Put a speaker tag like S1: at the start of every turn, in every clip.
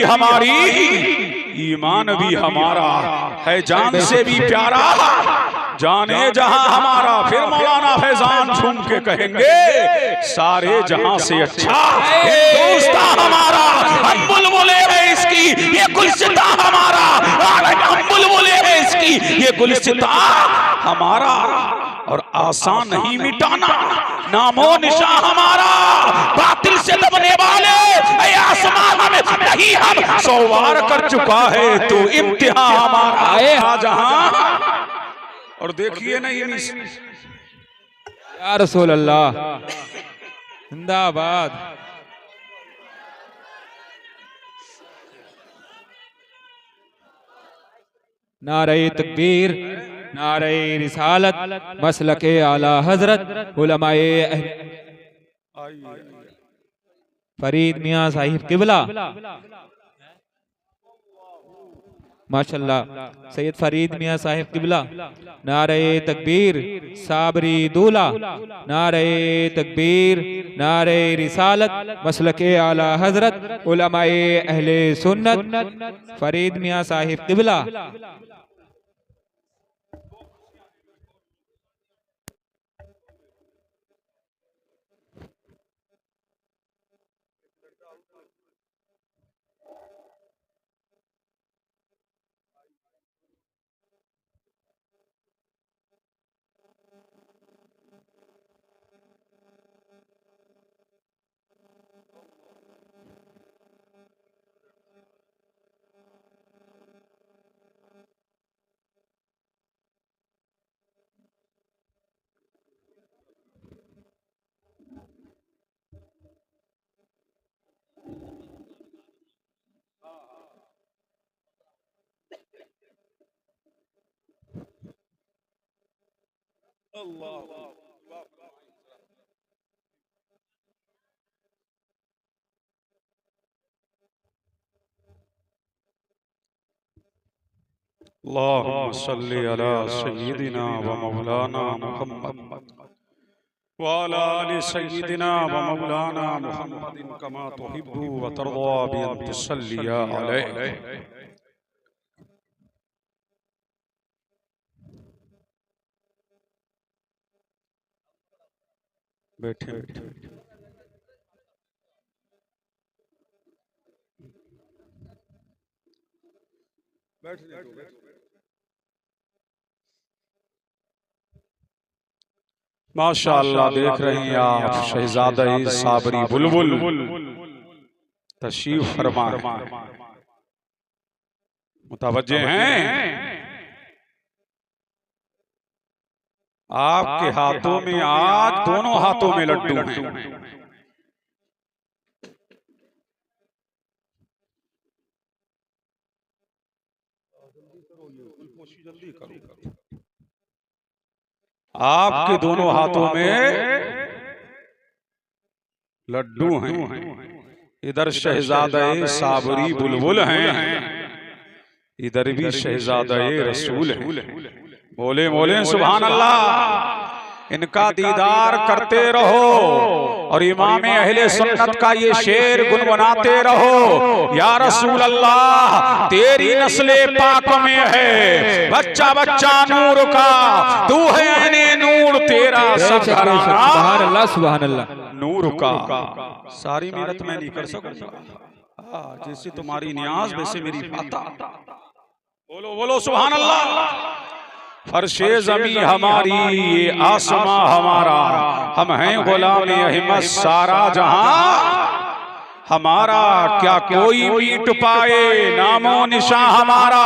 S1: हमारी, ईमान भी हमारा है जान से भी प्यारा, जाने जहां हमारा। फिर मौलाना फैजान झूम के कहेंगे सारे जहां से अच्छा दोस्ता हमारा। हम बुलबुले हैं इसकी ये गुलसिता हमारा, हम बुलबुले हैं इसकी ये गुलसिता हमारा। और आसान नहीं मिटाना नामो निशा हमारा, बातिल से दबने वाले आसमान में नहीं हम 100 वार कर चुका है तो इम्तिहान हमारा जहां। और देखिए ना ये
S2: या रसूल अल्लाह जिंदाबाद। नारे तकबीर, नारे रिसालत, मसलके आला हजरत उलमाए फरीद मियां साहिब किबला माशाल्लाह, सैयद फरीद मियां साहिब किबला। नारे तकबीर, साबरी दूल्हा, नारे तकबीर, नारे रिसालत, मसलके आला हजरत उलमाए अहले सुन्नत फरीद मियां साहिब किबला।
S1: अल्लाहुम्मा सल्ली अला सय्यिदिना व मौलाना मुहम्मद व अला आलि सय्यिदिना व मौलाना मुहम्मदिन कमा तुहिब्बु व तर्दा बि अन तुसल्ली अलैहि। बैठे माशाअल्लाह। देख रहे हैं आप शहजादा साबरी बुलबुल तशरीफ फरमा, मुतवज्जे हैं। आपके हाथों में आज दोनों हाथों में लड्डू हैं। आपके दोनों हाथों में लड्डू हैं। इधर शहजादा साबरी बुलबुल हैं, इधर भी शहजादा रसूल हैं। बोले बोले सुभान अल्लाह। इनका दीदार करते रहो और इमाम अहले सुन्नत का ये शेर गुनगुनाते रहो। या रसूल अल्लाह तेरी नस्ले पाक में है बच्चा बच्चा नूर का, तू है अहले नूर, तेरा
S2: सुभान अल्लाह सुभान अल्लाह।
S1: नूर का सारी मेहनत मैं नहीं कर सकूंगा, जैसे तुम्हारी नियाज वैसे मेरी फाता। बोलो बोलो सुभान अल्लाह। फर्शे ज़मी हमारी ये आसमां हमारा, हम हैं गुलाम अहमद सारा जहां हमारा। क्या कोई मीट पाए नामो निशा हमारा,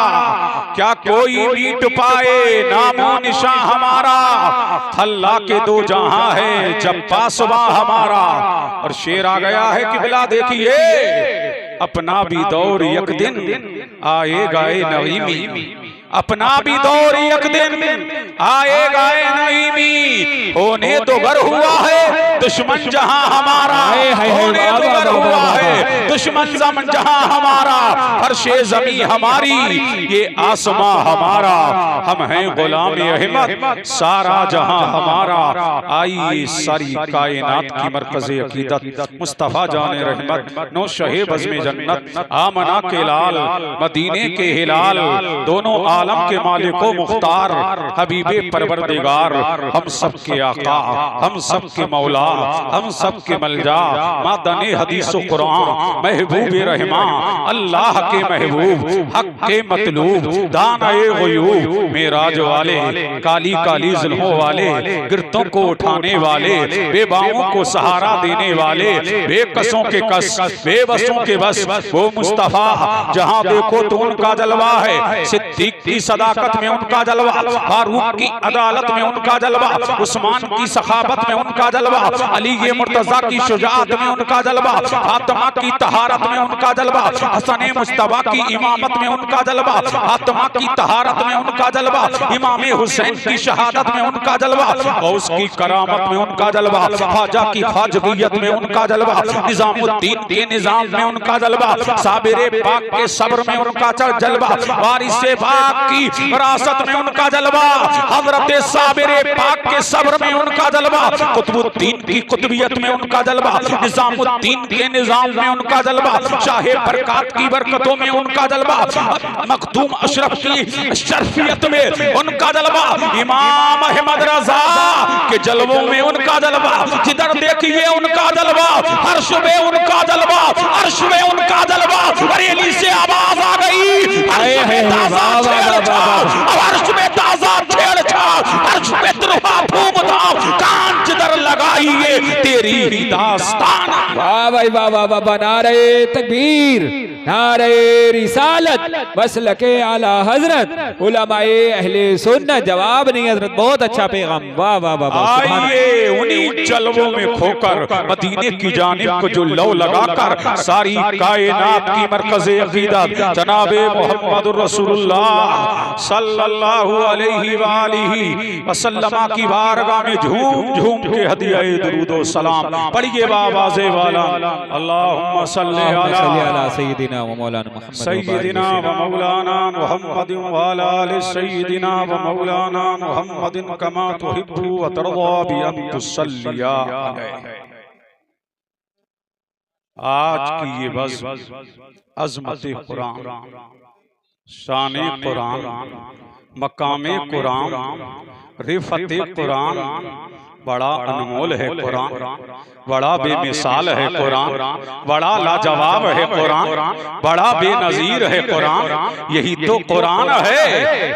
S1: क्या कोई मीट पाए नामो निशा हमारा। अल्लाह के दो जहां है जब पासवा हमारा। और शेर आ गया है किबला देखिए, अपना भी दौर एक दिन आएगा नईमी, अपना भी दौर एक दिन आएगा नईमी, होने तो गर हुआ है दुश्मन जहां हमारा, होने तो गर हुआ है दुश्मन जहां हमारा, फर्शे जमी हमारी ये आसमां हमारा, हम हैं गुलाम अहमद सारा जहां हमारा। आई सारी कायनात की मरकज़े अकीदत मुस्तफ़ा जाने रहमत नो शहे बज़्मे जन्नत, आमना के लाल मदीने के हिलाल, दोनों आलम के मालिको मुख्तार, हबीबे परवरदिगार, हम सब के आका, हम सब के मौला, हम सब के मलजा, मादने हदीस व कुरान, महबूब रहमान, अल्लाह के महबूब, हक के मतलूब, दानाए ग़ुयूब, मेराज वाले, काली काली ज़ुल्फ़ों वाले, गिरतों को उठाने वाले, बेबाओं को सहारा देने वाले, बेकसों के कस, बेबसों के बस, वो मुस्तफ़ा जहां देखो तो उनका जलवा है, सिद्दीक की सदाकत में उनका जलवा, फारूक की अदालत में उनका जलवा, उस्मान की सखाबत में उनका जलवा, अली ये मुर्तज़ा की शुजाअत में उनका जलवा, फातिमा की तहारत में उनका जलवा, हसन मुस्तफा की इमामत में उनका जलवा, फातिमा की तहारत में उनका जलवा, इमाम हुसैन की शहादत में उनका जलवा, गौस की करामत में उनका जलवा, ख्वाजा की ख्वाजगियत में उनका जलवा, निजामुद्दीन के निजाम में उनका जलवा, साबिरे पाक के सब्र में उनका जलवा, वारिसे पाक की विरासत में उनका जलवा, हजरत साबिरे पाक के सब्र में उनका जलवा, कुतुबुद्दीन की कुतुबियत में उनका जलवा, निजामुद्दीन के निजाम में उनका जलवा, शाहे बरकत की बरकतों में उनका जलवा, मखदूम अशरफ की शरफियत में उनका जलवा, इमाम अहमद रजा के जलवों में उनका जलवा, जिधर देखिए उनका जलवा, अर्श में उनका जलवा, अर्श में उनका जलवा, बरेली से आवाज आ गई, अर्श में ताजा छेड़छाड़, अर्श में तुरहा फूमदाव, कान जिधर लगाइए तेरी ही दास्तान।
S2: वाह भाई वाह वाह वाह, नारे तकबीर, नारे रिसालत, मसलके आला हजरत, उलमाए अहले सुन्नत। जवाब नहीं हजरत, बहुत अच्छा पैगाम, वाह वाह वाह।
S1: आइए उन्हीं जलवों में खोकर मदीने की जानिब को जो लौ लगाकर सारी कायनात की मरकज़े अक़ीदत जनाबे मुहम्मदुर रसूलुल्लाह सल्लल्लाहु अलैहि वालिहि वसल्लम की बारगाह में झूम झूम के हदियाए दुरूद व सलाम पढ़िए बावाज़े वाला, अल्लाहुम्मा सल्ली अला
S2: सय्यिदिना व मौलाना मुहम्मद
S1: सय्यिदिना व मौलाना मुहम्मद व अला आलि सय्यिदिना व मौलाना मुहम्मदिन कमा तुहिब्बु व तर्ज़ा बि अन तुसल्लिया अलैहि। आज की ये बज़ अज़मत कुरान, शान कुरान, मकाम कुरान, रिफ़त कुरान, बड़ा अनमोल है कुरान, बड़ा बेमिसाल है कुरान, बड़ा लाजवाब है कुरान, बड़ा बेनजीर है कुरान। यही तो कुरान है,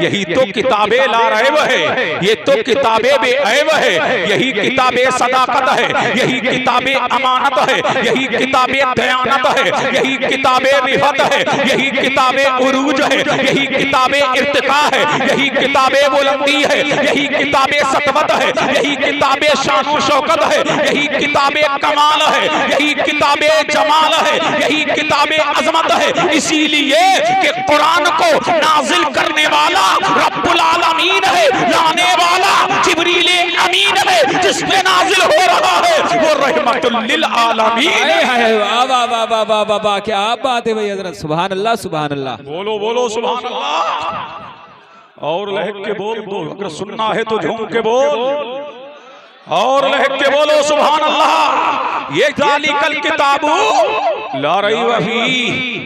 S1: यही तो किताबे लारैब है, ये तो किताबे बेऐब है, यही किताबे सदाकत है, यही किताबे अमानत है, यही किताबे दयानत है, यही किताबे रिफत है, यही किताबे उरूज है, यही किताबे इर्तिका है, यही किताबे बुलंदी है, यही किताबे सतवत है, यही किताबे शान व शौकत है, यही किताबे कमाल है, यही किताबे जमाल है, यही किताबे अजमत है। इसीलिए कि कुरान को नाजिल करने वाला रब्बुल आलमीन है, लाने वाला जिब्रील अमीन है, जिस पे नाजिल हो रहा है वो रहमतुल लिल आलमीन है।
S2: वाह वाह वाह वाह वाह वाह वाह, क्या बात है भाई हजरत, सुभान अल्लाह सुभान अल्लाह।
S1: बोलो बोलो सुभान अल्लाह। और लहक के बोल दो, अगर सुनना है तो झूम के बोल, और लहक के बोलो सुभान अल्लाह। ये जालिकल किताबु ला रैब फीह,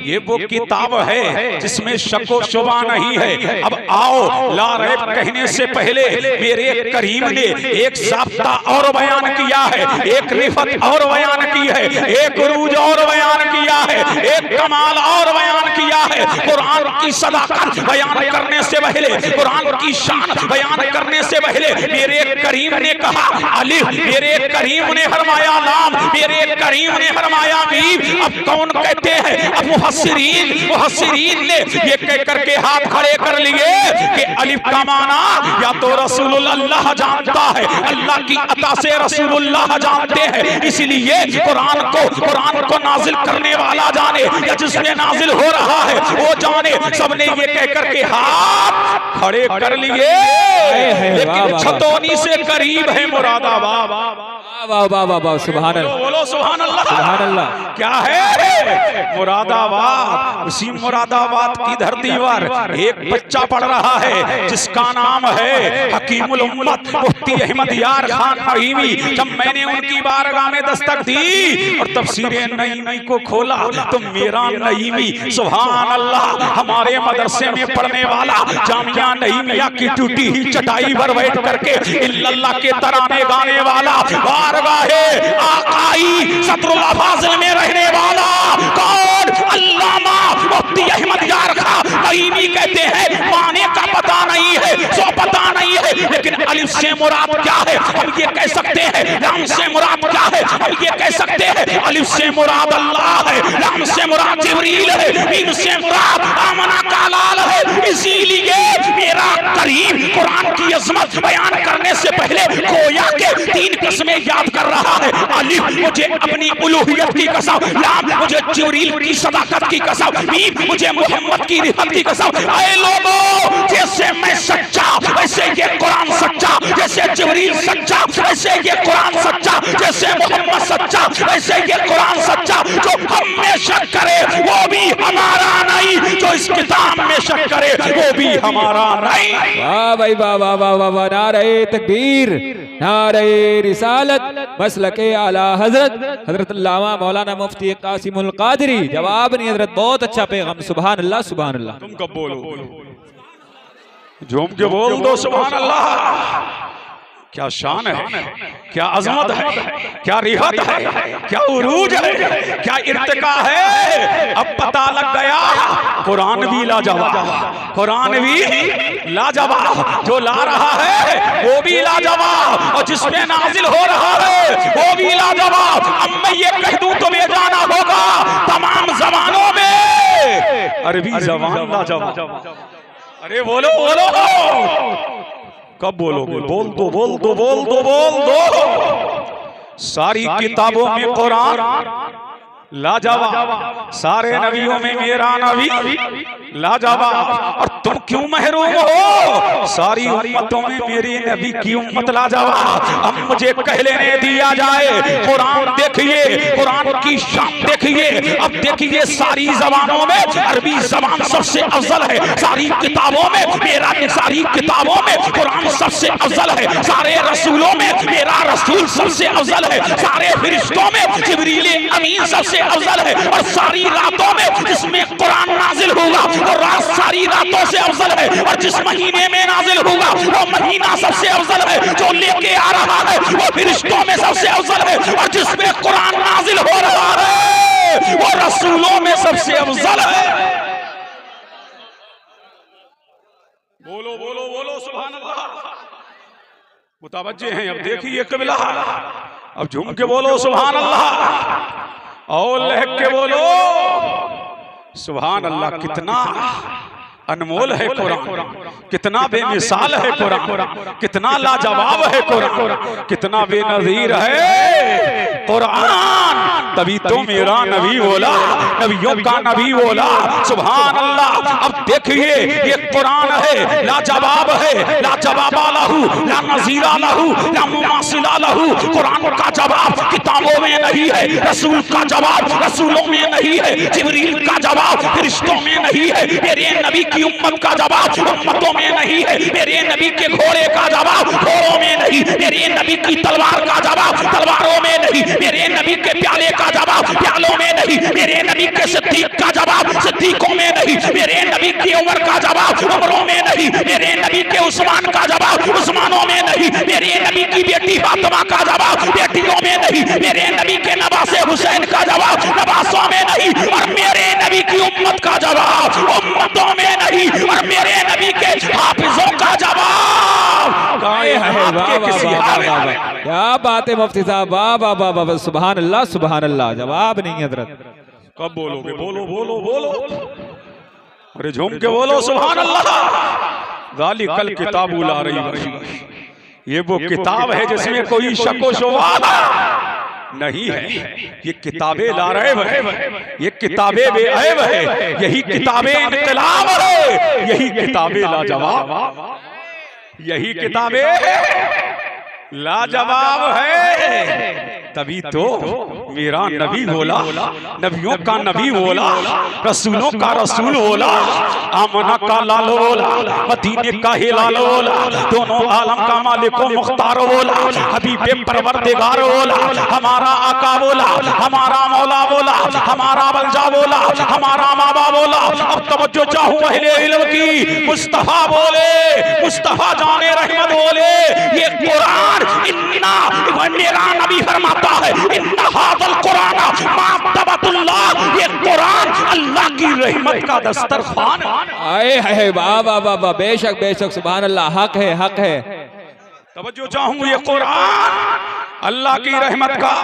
S1: ये वो किताब है जिसमें शक व शुबा नहीं है। अब आओ, ला रैब कहने से पहले मेरे करीम ने एक ज़ाब्ता और बयान किया है, एक रिफत और बयान की है, एक उरूज और बयान किया है, एक कमाल और बयान किया है। कुरान की सदाकत बयान करने से पहले, कुरान की शान बयान करने से पहले मेरे करीम ने कहा अलिफ, मेरे करीम ने फरमाया लाम, मेरे करीम ने फरमाया मीम। अब कौन कहते हैं? अब मुफस्सिरीन ने ये कह करके हाथ खड़े कर लिए कि अलिफ का माना या तो रसूलुल्लाह जानता है, अल्लाह की अता से रसूलुल्लाह जानते हैं, इसलिए कुरान को नाजिल करने वाला जाने या जिसमें नाजिल हो रहा है वो जाने। सबने ये कह करके हाथ खड़े कर लिए, लेकिन छतौनी से करीब है मुरादाबाद।
S2: वाह वाह वाह वाह, सुभान अल्लाह,
S1: बोलो सुभान अल्लाह,
S2: सुभान अल्लाह।
S1: क्या है मुरादाबाद? उसी मुरादाबाद की धरती पर एक बच्चा पढ़ रहा है जिसका नाम है हकीमुल उम्मत मुफ्ती अहमद यार खान नईमी। जब मैंने उनकी बारगाह में दस्तक दी और तफसीरे नईमी को खोला तो मेरा नईमी सुभान अल्लाह हमारे मदरसे में पढ़ने वाला जामिया नईमिया की टूटी ही चटाई पर बैठ करके इल्लल्लाह के तराने गाने वाला, बारगाहे आकाई सदरुल फाजिल में रहने वाला कौन? अल्लामा मुफ्ती अहमद यार खान नईमी कहते हैं माने का पता नहीं है, सो पता नहीं है, लेकिन अलिफ से मुराद क्या है हम ये कह सकते हैं, लाम से मुराद क्या है हम ये कह सकते हैं। अलिफ से मुराद अल्लाह है, लाम से मुराद जिब्रील है, मीम से मुराद आमना का लाल है। इसीलिए मेरा करीम कुरान की अजमत बयान करने से पहले खोया के 3 किस्में याद कर रहा है। अलिफ मुझे अपनी उलूहियत की कसम, लाम मुझे जिब्रील की सदाकत की कसम, मीम मुझे मोहम्मद की रिफत की कसम। ऐ लोगों, जैसे मैं सच्चा वैसे ये कुरान सच्चा, जैसे जिब्रील सच्चा वैसे ये कुरान सच्चा, जैसे मोहम्मद सच्चा वैसे ये कुरान सच्चा। जो हम में शक करे वो भी हमारा नहीं, जो इस किताब में शक करे वो भी हमारा नहीं।
S2: वाह भाई वाह वाह वाह वाह वाह, नारे तकबीर, नारे रिसालत, मसलके आला हजरत हजरत अल्लामा मौलाना मुफ्ती कासिमुल कादरी। जवाब नहीं हजरत, बहुत अच्छा पैगाम, सुभान अल्लाह सुभान अल्लाह।
S1: तुम कब बोलो? झूम के बोल दो सुभान अल्लाह। क्या शान है, क्या अजमत है, क्या रिहत है, क्या उरूज है, क्या इर्तिका है। अब पता लग गया कुरान भी लाजवाब, कुरान भी लाजवाब, जो ला रहा है वो भी लाजवाब, और जिसमें नाजिल हो रहा है वो भी लाजवाब। अब मैं ये कह दूं तुम्हें जाना होगा तमाम जबानों में अरबी जबान लाजवाब। अरे बोलो बोलो, कब बोलोगे? बोल दो बोल दो बोल दो बोल दो। सारी किताबों में कुरान लाजवाब, सारे नबियों में मेरा नबी लाजवाब, और तुम क्यों महरूम हो? सारी उम्मतों में मेरी नबी की उम्मत लाजवाब। अब मुझे कह लेने दिया जाए, कुरान देखिए, कुरान की शान देखिए। अब देखिए सारी जबानों में अरबी जबान सबसे अफजल है, सारी किताबों में मेरा, सारी किताबों में कुरान सबसे अफजल है, सारे रसूलों में मेरा रसूल सबसे अफजल है, सारे फरिश्तों में जिब्रील अमीन सबसे अफजल है, और सारी रातों में जिसमें कुरान नाजिल होगा वो रात सारी रातों से अफजल है, और जिस महीने में नाजिल होगा वो महीना सबसे अफजल है। जो लेके आ रहा है वो फरिश्तों में सबसे अफजल है, और जिसमें कुरान नाजिल हो रहा है वो रसूलों में सबसे अफजल है। बोलो बोलो बोलो सुभान अल्लाह। मुतवज्जे हैं, अब देखिए कबिला, अब झूम के बोलो सुभान अल्लाह, और लहक के बोलो सुभान अल्लाह। कितना अनमोल है कुरान, कितना बेमिसाल है कुरान, कितना लाजवाब है कुरान, कितना बेनजीर है कुरान। तभी तो मेरा नबी बोला, नबियों का नबी बोला सुभान अल्लाह। अब देखिए ये कुरान है, लाजवाब है, लाजवाब लहू, ला नज़ीरा लहू, ला मुमासिला लहू। कुरान का जवाब किताबों में नहीं है, रसूल का जवाब रसूलों में नहीं है, जिब्रील का जवाब फरिश्तों में नहीं है, मेरे नबी की उम्मत का जवाब उम्मतों में नहीं है, मेरे नबी के घोड़े का जवाब घोड़ों में नहीं, मेरे नबी की तलवार का जवाब तलवारों में नहीं, मेरे नबी के प्याले का जवाब प्यालों में नहीं, मेरे नबी के सिद्दीक का जवाब सिद्दीकों में नहीं, मेरे नबी की उमर का जवाब उमरों में नहीं, मेरे नबी के उस्मान का जवाब उस्मानों में नहीं, मेरे नबी की बेटी फातिमा का जवाब बेटियों में नहीं, मेरे नबी के नवासे हुसैन का जवाब नवासों में नहीं, और मेरे नबी की उम्मत का जवाब उम्मतों में नहीं, और मेरे नबी के हाफिजों का जवाब
S2: क्या बात है मुफ्ती साहब, वाह वाह वाह वाह, सुभान अल्लाह सुभान अल्लाह। जवाब नहीं हजरत।
S1: कब बोलोगे? बोलो बोलो बोलो, अरे झूम के बोलो सुभान अल्लाह। गाली कल किताब ला रही है, ये वो किताब है जिसमें कोई शक व शुबहा नहीं है। ये किताबें ला रहे हैं, ये किताबें बेअहब है, यही किताबें इनकलाब है, यही किताबें लाजवाब, यही किताबें लाजवाब है। तभी तो मेरा नबी बोला, नबियों का नबी बोला, रसूलों का रसूल बोला, आमना का लाल बोला, मदीने का हिलाल बोला, दोनों आलम का मालिक मुख्तार बोला, हबीबे परवरदिगार बोला, हमारा आका बोला, हमारा मौला बोला, हमारा बंजा बोला, हमारा मामा बोला। अब तवज्जो चाहूं अहले इल्म की, मुस्तफा बोले, मुस्तफा जाने रहमत बोले, ये कुरान इन्ना, मेरा नबी फरमाता है, इन्ना हाज़ल कुरान मातबतुल्लाह, ये कुरान अल्लाह की रहमत का दस्तरखान।
S2: आए है वाह वाह वाह वाह, बेशक बेशक, सुभान अल्लाह, हक है हक है।
S1: तवज्जो चाहूं, ये कुरान अल्लाह की रहमत का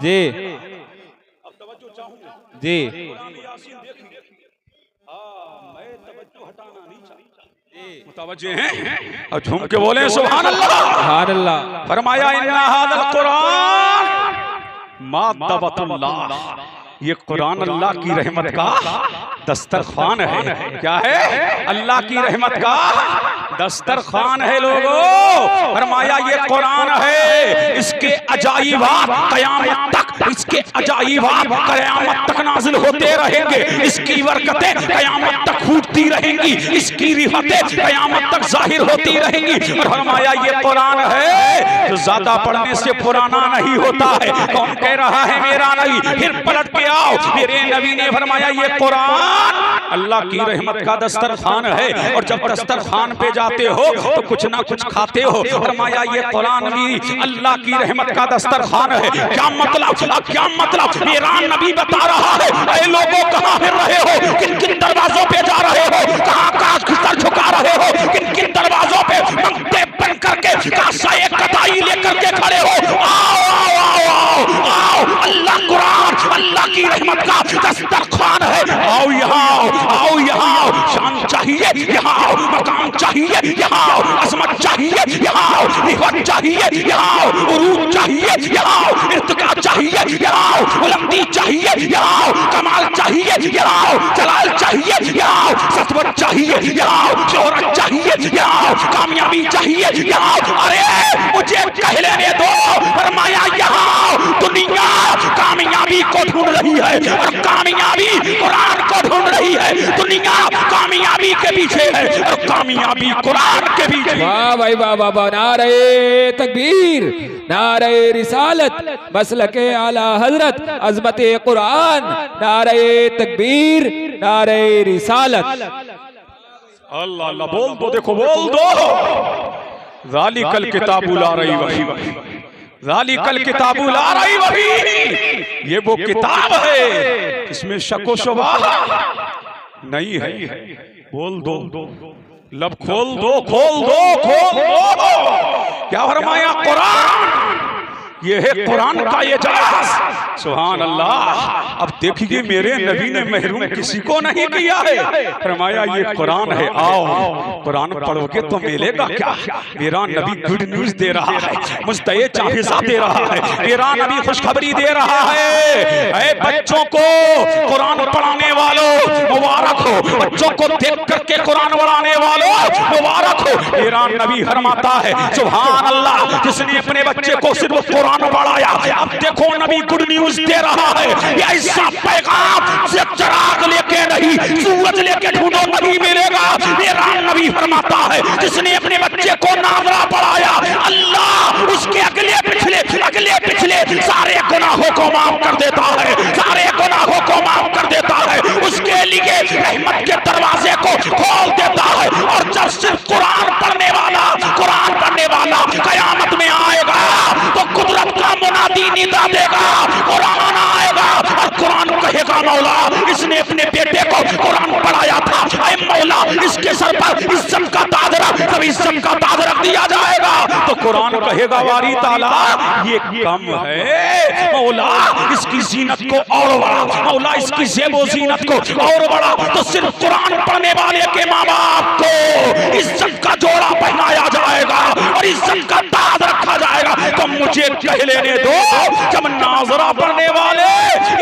S2: जी जी
S1: मुतवज्जे हैं और झूम के बोले सुभान अल्लाह,
S2: सुभान अल्लाह।
S1: फरमाया इन्ना हाज़ल कुरान मातबतुल्लाह, ये कुरान अल्लाह की रहमत का दस्तरखान है। क्या है? अल्लाह की रहमत का दस्तरखान है लोगों। फरमाया ये कुरान है, इसके अजाइबात क़यामत तक, इसके अजाइबात क़यामत तक नाज़िल होते रहेंगे, इसकी बरकतें क़यामत तक फूटती रहेंगी, इसकी रिफतें क़यामत तक जाहिर होती रहेंगी। और फरमाया ये कुरान है जो ज्यादा पढ़ने से पुराना नहीं होता है। कौन कह रहा है? मेरा नबी। फिर पलट के आओ, मेरे नबी ने फरमाया ये कुरान अल्लाह की रहमत का दस्तरखान है, और जब दस्तरखान पे जाते हो तो कुछ ना कुछ खाते हो। फरमाया ये कुरान भी अल्लाह की रहमत का दस्तरखान है। क्या मतलब? क्या मतलब? मेरा नबी बता रहा है, ऐ लोगों कहाँ फिर रहे हो, किन किन दरवाजों पे जा रहे हो, कहाँ कहाँ सर झुका रहे हो, किन किन दरवाजों पे मंगते बन करके कासाए कताई लेकर के खड़े हो। आओ आओ आओ आओ आओ, अल्लाह कुरान अल्लाह की रहमत का दस्तरखान है। आओ यहाँ आओ, आओ यहाँ आओ, शान चाहिए यहाँ आओ, मकाम चाहिए यहाँ आओ, अजमत चाहिए यहाँ आओ, रिफत चाहिए यहाँ आओ, उरूज चाहिए यहाँ आओ, इर्तिका चाहिए यहाँ आओ, बुलंदी चाहिए यहाँ आओ, कमाल चाहिए यहाँ आओ, जलाल चाहिए यहाँ आओ, सतवत चाहिए यहाँ आओ, शोहरत चाहिए यहाँ आओ, कामयाबी चाहिए यहाँ आओ। अरे मुझे कह लेने दो। फरमाया यहाँ आओ, दुनिया कामयाबी को ढूंढ रही है और कामयाबी कुरान को ढूंढ रही है। दुनिया कामयाबी के पीछे है और कामयाबी कुरान के पीछे।
S2: वाह भाई वाह वाह वाह, नारे तकबीर, नारे रिसालत, मसलके आला हजरत, अजमत कुरान, नारे तकबीर, नारे रिसालत।
S1: अल्लाह अल्लाह बोल दो, देखो बोल दो। ज़ालिकल किताबु ला रैब फीह, ज़ालिकल किताबु ला रैब फीह, ये वो किताब है इसमें शक व शुबा नहीं है। बोल दो, लब खोल दो, खोल दो, खोल दो। क्या फरमाया? कुरान, ये है कुरान का एजाज। सुभान अल्लाह। अब देखिए मेरे नबी ने महरूम किसी को नहीं किया है। फरमाया ये कुरान है, आओ कुरान पढ़ोगे तो मिलेगा क्या? मेरा नबी गुड न्यूज दे रहा है, मुस्तए चाहिज़ा दे रहा है, मेरा नबी खुशखबरी दे रहा है। ऐ बच्चों को कुरान पढ़ाने वालों मुबारक हो, बच्चों को देख करके कुरान पढ़ाने वालों मुबारक हो। मेरा नबी फरमाता है सुभान अल्लाह, जिसने अपने बच्चे को सिर्फ कुरान पढ़ाया, अब देखो नबी गुड न्यूज दे रहा है। ये ऐसा पैगाम से चिराग लेके नहीं, सूरज लेके ढूंढो नहीं मिलेगा। मेरा नबी फरमाता है जिसने अपने बच्चे को नाज़रा पढ़ाया, अल्लाह उसके अगले पिछले सारे गुनाहों को माफ कर देता है, सारे गुनाहों को माफ कर देता है, उसके लिए रहमत के दरवाजे को खोल देता है। और जब सिर्फ कुरान पढ़ने वाला कयामत में आएगा तो कुदरत का मुनादी निदा देगा, कुरान आएगा और कुरान कहेगा मौला इसने अपने बेटे को कुरान पढ़ाया था, ऐ मौला इसके सर पर इज्जत का ताज रख। जब इज्जत का ताज रख दिया जाएगा तो कुरान कहेगा वारी ताला ये कम है, मौला इसकी जीनत को और बढ़ा, मौला इसकी ज़ेबो जीनत को और बढ़ा। तो सिर्फ कुरान पढ़ने वाले के माँ बाप को इज्जत का जोड़ा पहनाया जाएगा और इज्जत का ताज रखा जाएगा। तो मुझे कह लेने दो, जब नाज़रा पढ़ने वाले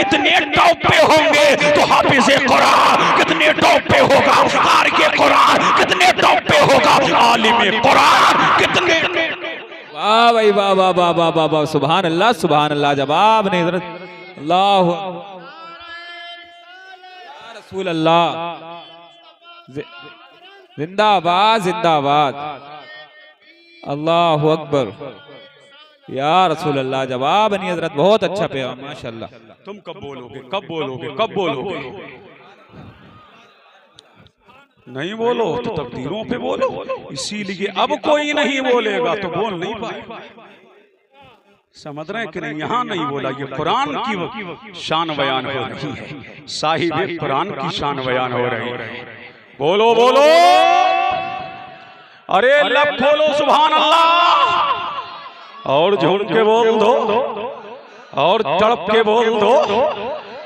S1: इतने टॉप पे होंगे तो हाफिज़े कुरान कितने टॉप पे होगा, क़ारिए कुरान कितने टॉप पे होगा, आलिमे कुरान कितने।
S2: वाह भाई वाह वाह वाह वाह वाह वाह, सुभान अल्लाह सुभान अल्लाह। जवाब नहीं हज़रत, अल्लाह रसूल अल्लाह, जिंदाबाद जिंदाबाद, अल्लाहु अकबर, या रसूल अल्लाह। जवाब नहीं हज़रत, बहुत अच्छा पैगाम माशाअल्लाह।
S1: तुम कब बोलोगे, कब बोलोगे, कब बोलोगे? नहीं बोलो तो तकदीरों पे बोलो। इसीलिए अब कोई नहीं बोलेगा तो बोल नहीं पाए। समझ रहे हैं कि नहीं? यहाँ नहीं बोला, ये कुरान की शान बयान हो रही है, साहिब कुरान की शान बयान हो रही है। बोलो बोलो, अरे लब खोलो सुभान अल्लाह, और झूम के बोल दो और तड़प के बोल दो।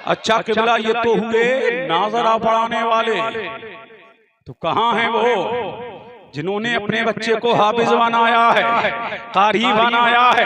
S1: अच्छा किबला ये तो हुए नाज़रा पढ़ाने वाले, तो कहाँ हैं वो जिन्होंने अपने बच्चे को हाफिज बनाया है, कारी बनाया है,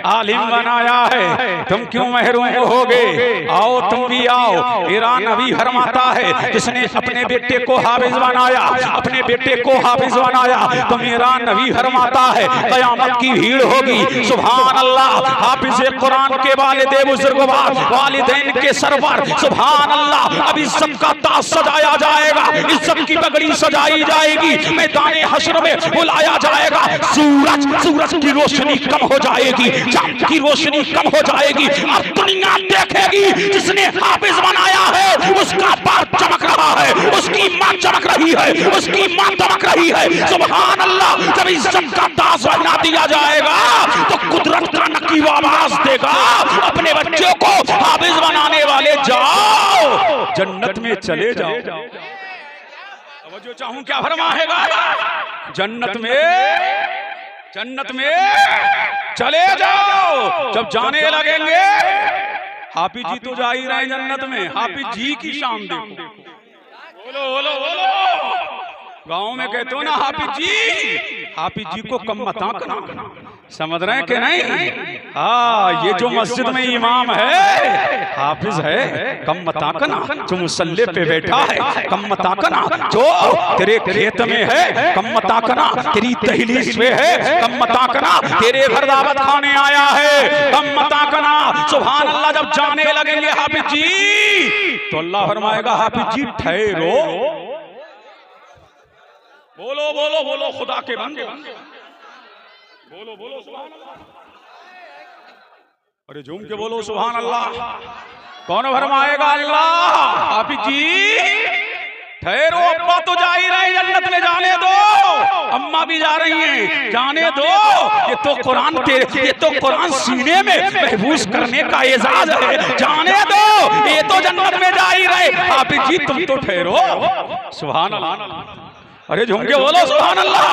S1: आलिम बनाया है? तुम क्यों महरूम होगे? आओ तुम भी आओ। ईरान अभी फरमाता है जिसने अपने बेटे को हाफिज बनाया, अपने बेटे को हाफिज बनाया, तुम ईरान अभी फरमाता है क़यामत की भीड़ होगी। सुभान अल्लाह, हाफिज कुरान के वालिदैन बुजुर्गवार वालिदैन के सरवर, सुभान अल्लाह। अब इज्जत का ताज सजाया जाएगा, इज्जत की पगड़ी सजाई जाएगी, मैदान हश्र में बुलाया जाएगा। सूरज की रोशनी कम हो जाएगी, चांद की रोशनी कम हो जाएगी, और दुनिया देखेगी जिसने हाफिज बनाया है उसका बाप चमक रहा है, उसकी मां चमक रही है, उसकी मां चमक रही है। सुभान अल्लाह। जब इज्जत का ताज बना दिया जाएगा तो कुदरत का नकीब आवाज देगा, अपने बच्चों को हाफिज बनाने वाले जाओ जन्नत में चले जाओ। जो चाहूं क्या फरमाएगा, जन्नत में चले जाओ। जब जाने लगेंगे, हाफिज जी तो जा ही रहे जन्नत में, हाफिज जी की शान देखो। बोलो बोलो बोलो, गाँव में कहते हो ना हाफिज जी को कम मत आंकना। समझ रहे हैं कि नहीं? हाँ, ये जो मस्जिद में इमाम है हाफिज है, कम मत आंकना। जो मुसल्ले पे बैठा है कम मत आंकना, जो तेरे खेत में है कम मत आंकना, तेरी दहलीज पे है कम मत आंकना, तेरे घर दावत खाने आया है कम मत आंकना। सुभान अल्लाह। जब जाने लगेंगे हाफिज जी तो अल्लाह फरमाएगा हाफिज जी ठहरो। बोलो बोलो बोलो, खुदा के बंदे बोलो बोलो सुभान अल्लाह। अरे झूम के बोलो सुभान अल्लाह। कौन फरमाएगा? अल्लाह। हाफिज जी ठहरो, अब्बा तो जा ही रहे जन्नत में, जाने दो। अम्मा भी जा रही हैं, जाने दो। ये तो कुरान सीने में महफूज करने का एजाज है, जाने दो। ये तो जन्नत में जा ही रहे। हाफिज जी तुम तो ठहरो। सुभान अल्लाह। अरे झूम के बोलो सुभान अल्लाह।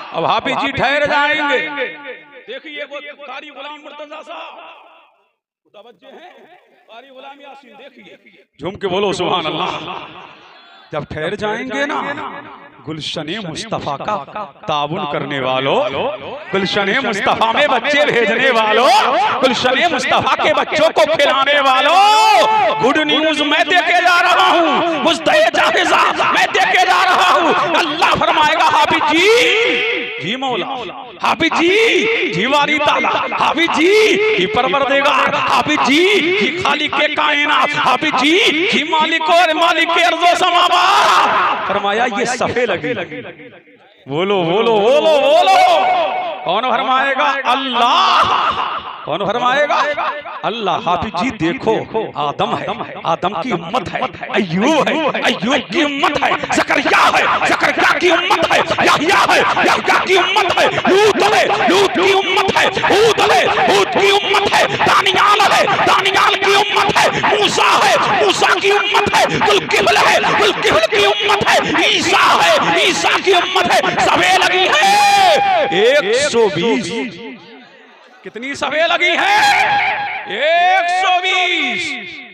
S1: अब हाफिज जी ठहर जाएंगे। देखिए वो कारी गुलाम मुर्तजा साहब बच्चे हैं, कारी गुलाम यासीन, देखिए झूम के बोलो सुभान अल्लाह। जब ठहर जाएंगे ना, गुलशने मुस्तफा का ताबुन करने वालों, गुलशने मुस्तफा में बच्चे भेजने वालों, गुलशने मुस्तफा के बच्चों को खिलाने वालों, गुड न्यूज मैं देके जा रहा हूँ, मुस्तैद जाहिज़ा मैं देके जा रहा हूँ। अल्लाह फरमाएगा हाफिज जी मौला, हाफिज जी वाली ताला, हाफिज जी परवरदिगार, हाफिज जी खालिक के कायनात, हाफिज जी मालिक और मालिक के अर्ज़ो समावात। फरमाया ये सफे लगी। बोलो बोलो बोलो बोलो, कौन फरमाएगा? अल्लाह। कौन फरमाएगा? अल्लाह। हाफिज जी देखो, आदम है, आदम की उम्मत है, अय्यूब है, अय्यूब की उम्मत है, ज़करिया है, ज़करिया की उम्मत है, याह्या है, याह्या की उम्मत है, लूत है, लूत की उम्मत है, हूद है, हूद की उम्मत है, दानियाल है, दानियाल की उम्मत है, मूसा है, मूसा की उम्मत है, जुल्किफ्ल है, जुल्किफ्ल की उम्मत है, ईसा है, ईसा की उम्मत है। सबे लगी है 120 कितनी सभे लगी है? 120।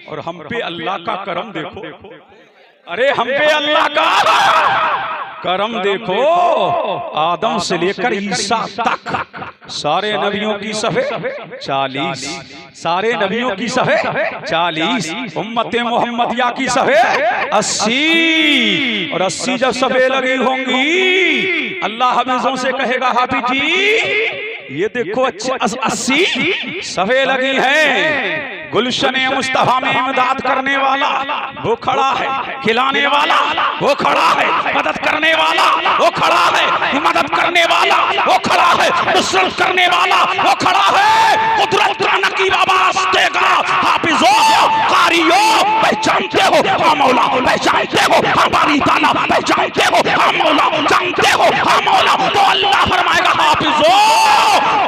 S1: और हम पे अल्लाह का करम देखो, अरे हम पे अल्लाह का करम देखो। आदम से लेकर ईसा तक सारे नबियों की सभे 40, सारे नबियों की सभे 40, उम्मत मोहम्मदिया की सभे 80। और 80 जब सभे लगी होंगी, अल्लाह हफीजों से कहेगा हाफिज जी ये देखो 80 सभे लगी हैं। गुलशन मुस्तफा में इमदाद करने वाला वो खड़ा है, खिलाने वाला वो खड़ा है, मदद करने वाला वो खड़ा है, मदद करने वाला वो खड़ा है, नुसरत करने वाला वो खड़ा है। कुदरत का नकीब आवाज देगा, हाफिजो कारियो पहचानते हो हाँ मौला, पहचानते हो हाँ बारी ताला, पहचानते हो हाँ मौला, जानते हो हाँ मौला। तो अल्लाह फरमाएगा हाफिजो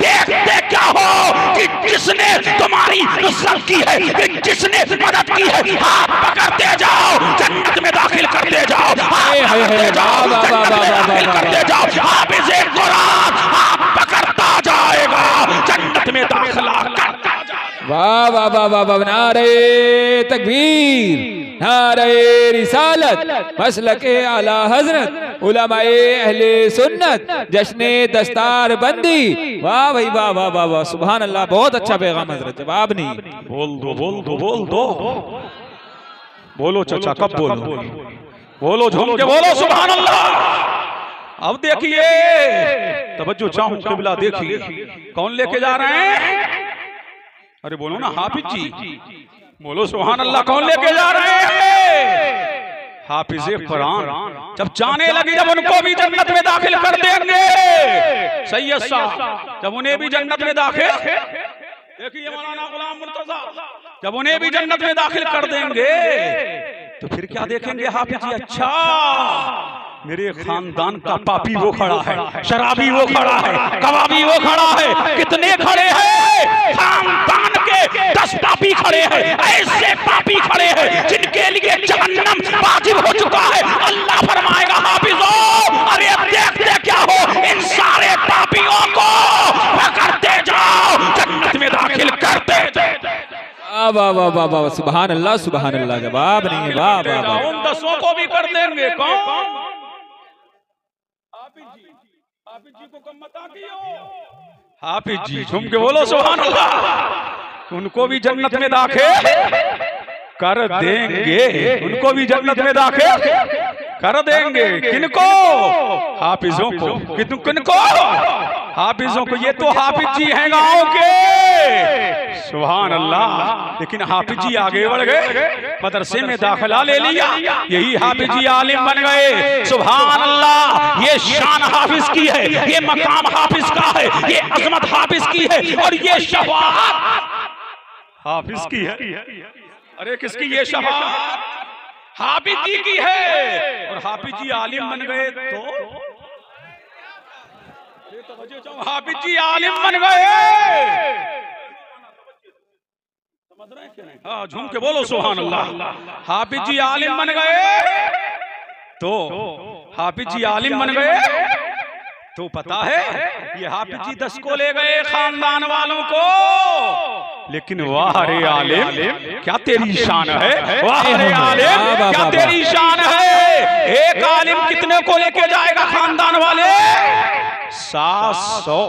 S1: देखते क्या हो कि जिसने तुम्हारी नुसरत की है, जिसने मदद की है, हाथ पकड़ते जाओ जन्नत में दाखिल करते जाओ, हाथ पकड़ते जाओ जन्नत में दाखिल करते जाओ। हाफिज़े कुरान हाथ पकड़ता जाएगा जन्नत में दाखिला करता जाएगा।
S2: वाह वाह वाह वाह वाह, नारे तकबीर, नारे रिसालत, मसलके आला हजरत, उलमाए अहले सुन्नत, जश्ने दस्तार बंदी। वाह भाई वाह वाह वाह वाह, सुभान अल्लाह, बहुत अच्छा पैगाम हजरत, जवाब नहीं।
S1: बोल दो बोल दो बोल दो, बोलो चाचा कब बोलो, बोलो झूम के बोलो सुभान अल्लाह। अब देखिए तवज्जो चाहूं किबला देखिए कौन लेके जा रहे हैं? अरे बोलो ना हाफिज जी, बोलो सुभान अल्लाह, कौन लेके जा रहे हैं? हाफिज़े कुरान जब जाने लगी, जब उनको भी जन्नत में दाखिल कर देंगे, सैयद साहब जब उन्हें भी जन्नत में दाखिल, देखिए मौलाना गुलाम मुर्तजा जब उन्हें भी जन्नत में दाखिल कर देंगे तो फिर क्या देखेंगे हाफिज जी? अच्छा मेरे खानदान का पापी वो खड़ा है, शराबी वो खड़ा है, कबाबी वो खड़ा है। कितने खड़े हैं? खानदान के 10 पापी खड़े हैं, ऐसे पापी खड़े हैं जिनके लिए जहन्नम वाजिब हो चुका है। अल्लाह फरमाएगा हाफिजो अरे देखते क्या हो, इन सारे पापियों को पकड़ते जाओ जन्नत में दाखिल करते जाओ।
S2: वाह वाह वाह वाह, सुभान अल्लाह सुभान अल्लाह, जवाब नहीं है। वाह वाह वाह,
S1: उन 10 को भी कर देंगे। कौन? हाफिज जी को कम मत आकियो। हाफिज जी झूम के बोलो सुभान अल्लाह, उनको भी जन्नत में दाखिल कर देंगे, उनको भी जन्नत में दाखिल कर देंगे। किनको? हाफिजों को। किनको? हाफिजों को। ये तो हाफिज जी हैं गांव के, सुभान अल्लाह। लेकिन हाफिज जी आगे बढ़ गए, मदरसे में दाखिला ले लिया, यही हाफिज जी आलिम बन गए। सुभान अल्लाह, ये शान हाफिज की है, ये मकाम हाफिज का है, ये अजमत हाफिज की है, और ये शफाअत हाफिज की है। अरे किसकी? ये शफाअत हाफिज जी की है। और हाफिज जी आलिम बन गए तो हाफिज जी आलिम बन गए, समझ रहे हैं? हाँ झूम के बोलो सुभान अल्लाह। हाफिज जी आलिम बन गए तो हाफिज जी आलिम बन गए तो पता है ये हाफिज जी 10 को ले गए खानदान वालों को, लेकिन वाह रे आलिम क्या तेरी शान है, वाह रे आलिम क्या तेरी शान है। एक आलिम कितने को लेके जाएगा खानदान वाले? 700।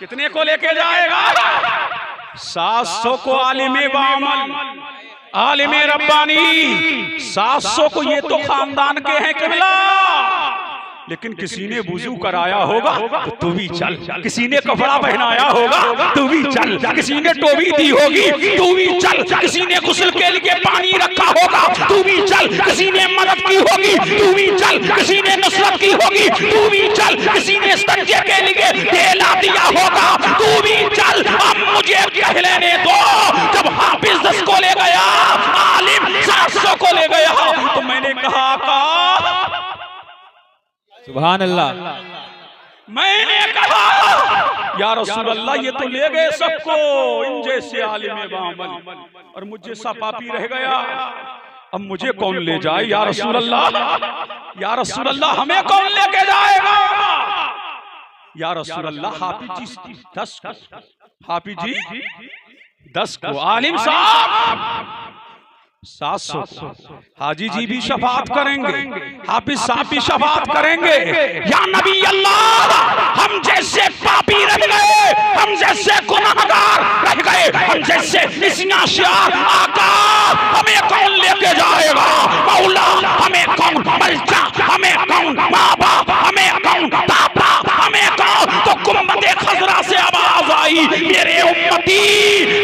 S1: कितने को लेके जाएगा? 700 को आलिम बामल, आलिम रब्बानी 700 को। ये तो खानदान के हैं किबला, लेकिन किसी ने वुजू कराया होगा तो तू भी चल, किसी ने कपड़ा पहनाया होगा तू भी चल, किसी ने टोपी दी होगी तू भी चल, किसी ने गुस्ल के लिए पानी रखा होगा तू भी चल, किसी ने मदद की होगी तू भी चल, किसी ने नुसरत की होगी तू भी चल, किसी ने सच्चे के लिए तेला दिया होगा तू भी चल। अब मुझे कह लेने दो, जब हाफिज 10 को ले गया, आलिम 700 को ले गया, तो मैंने कहा
S2: सुभान अल्लाह,
S1: मैंने कहा या रसूल अल्लाह ये तो ले गए सबको, इन जैसे आलिम बामल, और मुझ जैसा पापी रह गया, अब मुझे कौन ले जाए या रसूल अल्लाह? या रसूल अल्लाह हमें कौन लेके जाएगा? या रसूल अल्लाह हाफिज जी 10 को, हाफिज जी 10 को, आलिम साहब 700 को, हाजी जी भी शफात करेंगे, हाफिज साहब भी शफात करेंगे। या नबी अल्लाह, हम जैसे पापी रह गए, हम जैसे गुनाहगार रह गए, हम जैसे निस्याशियार, आका हमें कौन लेके जाएगा? मौला हमें कौन मलजा, हमें कौन माँ बाप, हमें कौन दाता, हमें कौन? तो गुम्बदे खजरा से आवाज आई, मेरे उम्मती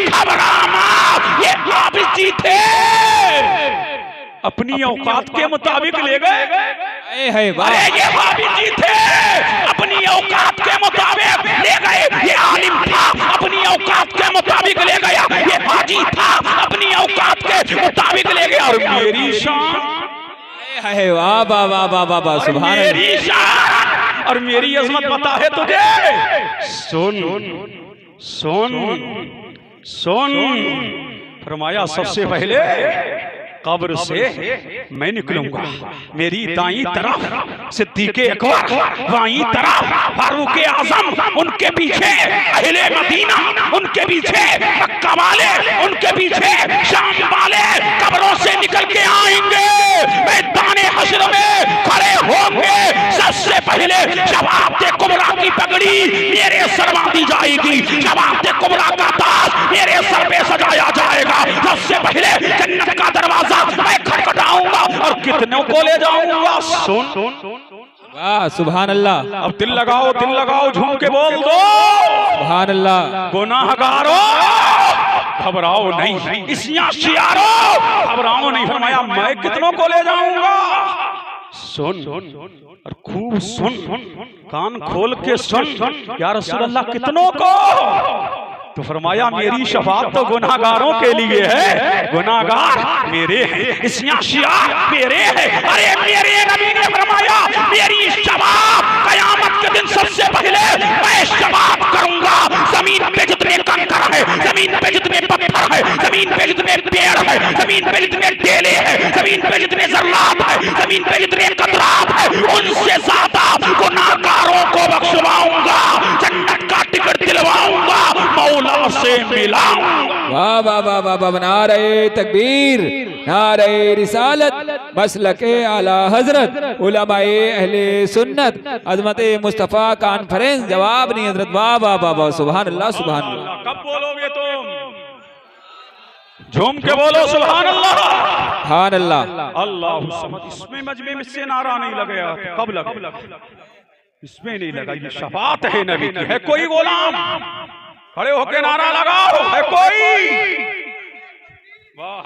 S1: घबरा मत, ये हाफिज जी थे, अपनी औकात के मुताबिक ले गए। अरे ये हाफिज जी थे, अपनी औकात के मुताबिक ले गए। ये आलिम था, अपनी औकात के मुताबिक ले गया। ये हाजी था, अपनी औकात के मुताबिक ले गया। और मेरी शान
S2: है, वाह वाह वाह वाह वाह वाह, सुभान अल्लाह।
S1: मेरी शान और मेरी अजमत पता है तुझे? सुन सुन सुन, फरमाया सबसे पहले कब्र से मैं निकलूंगा, मेरी दाईं तरफ सिद्दीक़ अकबर, बाईं तरफ फारूक आज़म, उनके पीछे अहले मदीना, उनके पीछे मक्का वाले, उनके पीछे शाम वाले कब्रों से निकल के आएंगे, मैदाने हश्र में खड़े होंगे। सबसे पहले शफ़ाअत कुबरा की पगड़ी मेरे सर बांधी जाएगी, शफ़ाअत कुबरा का ताज मेरे सर पे सजाया जाएगा। सबसे पहले जन्नत का दरवाजा मैं खटखटाऊंगा और कितनों को ले जाऊंगा। सुन,
S2: वाह सुभान अल्लाह।
S1: अब दिल लगाओ, झूम के बोल दो
S2: सुभान अल्लाह।
S1: गुनाहगारों घबराओ नहीं, इस्याशियारों घबराओ नहीं। फरमाया मैं कितनों को ले जाऊंगा। सुन और खूब सुन, कान खोल के सुन। या रसूल अल्लाह कितनों को? तो फरमाया मेरी शफाअत तो गुनाहगारों के लिए है, गुनाहगार मेरे हैं, इस्याशिया मेरे हैं। अरे मेरे नबी ने फरमाया मेरी शफाअत क़यामत के दिन सबसे पहले मैं शफाअत करूंगा। जमीन पे जितने कंकर है, जमीन पे जितने पत्थर है, जमीन पे जितने पेड़ है, जमीन पे जितने ढेले है, जमीन पे जितने जर्रात है, जमीन पे जितने कतरात है, उनसे ज्यादा गुनाहगारों को बख्शवाऊंगा, जन्नत का टिकट दिलवाऊंगा, मौला से मिलाऊंगा।
S2: वाह वाह वाह वाह वाह, नारे तकबीर, नारे रिसालत, मसलके आला हजरत, उलमाए अहले सुन्नत, अज़मत मुस्तफ़ा कॉन्फ्रेंस। जवाब नहीं हजरत, वाह वाह वाह वाह, सुभान अल्लाह सुभान अल्लाह।
S1: कब बोलोगे तुम? झूम के बोलो सुभान अल्लाह,
S2: सुभान अल्लाह।
S1: अल्लाह समद। इसमें मजमे में से नारा नहीं लगेगा, कब लगा? इसमें नहीं लगा। ये शफाअत है नबी की। है कोई गुलाम खड़े होके नारा लगाओ, है कोई? वाह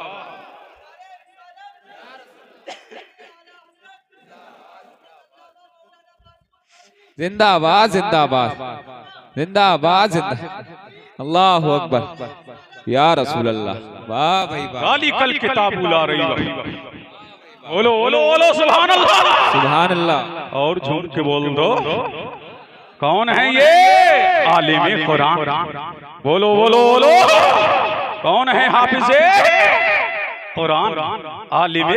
S2: जिंदाबाद जिंदाबाद जिंदाबाद जिंदाबाद। अल्लाह अकबर या रसूल अल्लाह। वाह भाई वाह।
S1: गाली कल किताब बुला रही भाई। बोलो बोलो बोलो सुभान अल्लाह,
S2: सुभान अल्लाह।
S1: और झूम के बोल दो कौन है ये? आलिम कुरान। बोलो बोलो बोलो कौन है? हाफिज़े कुरान, आलिम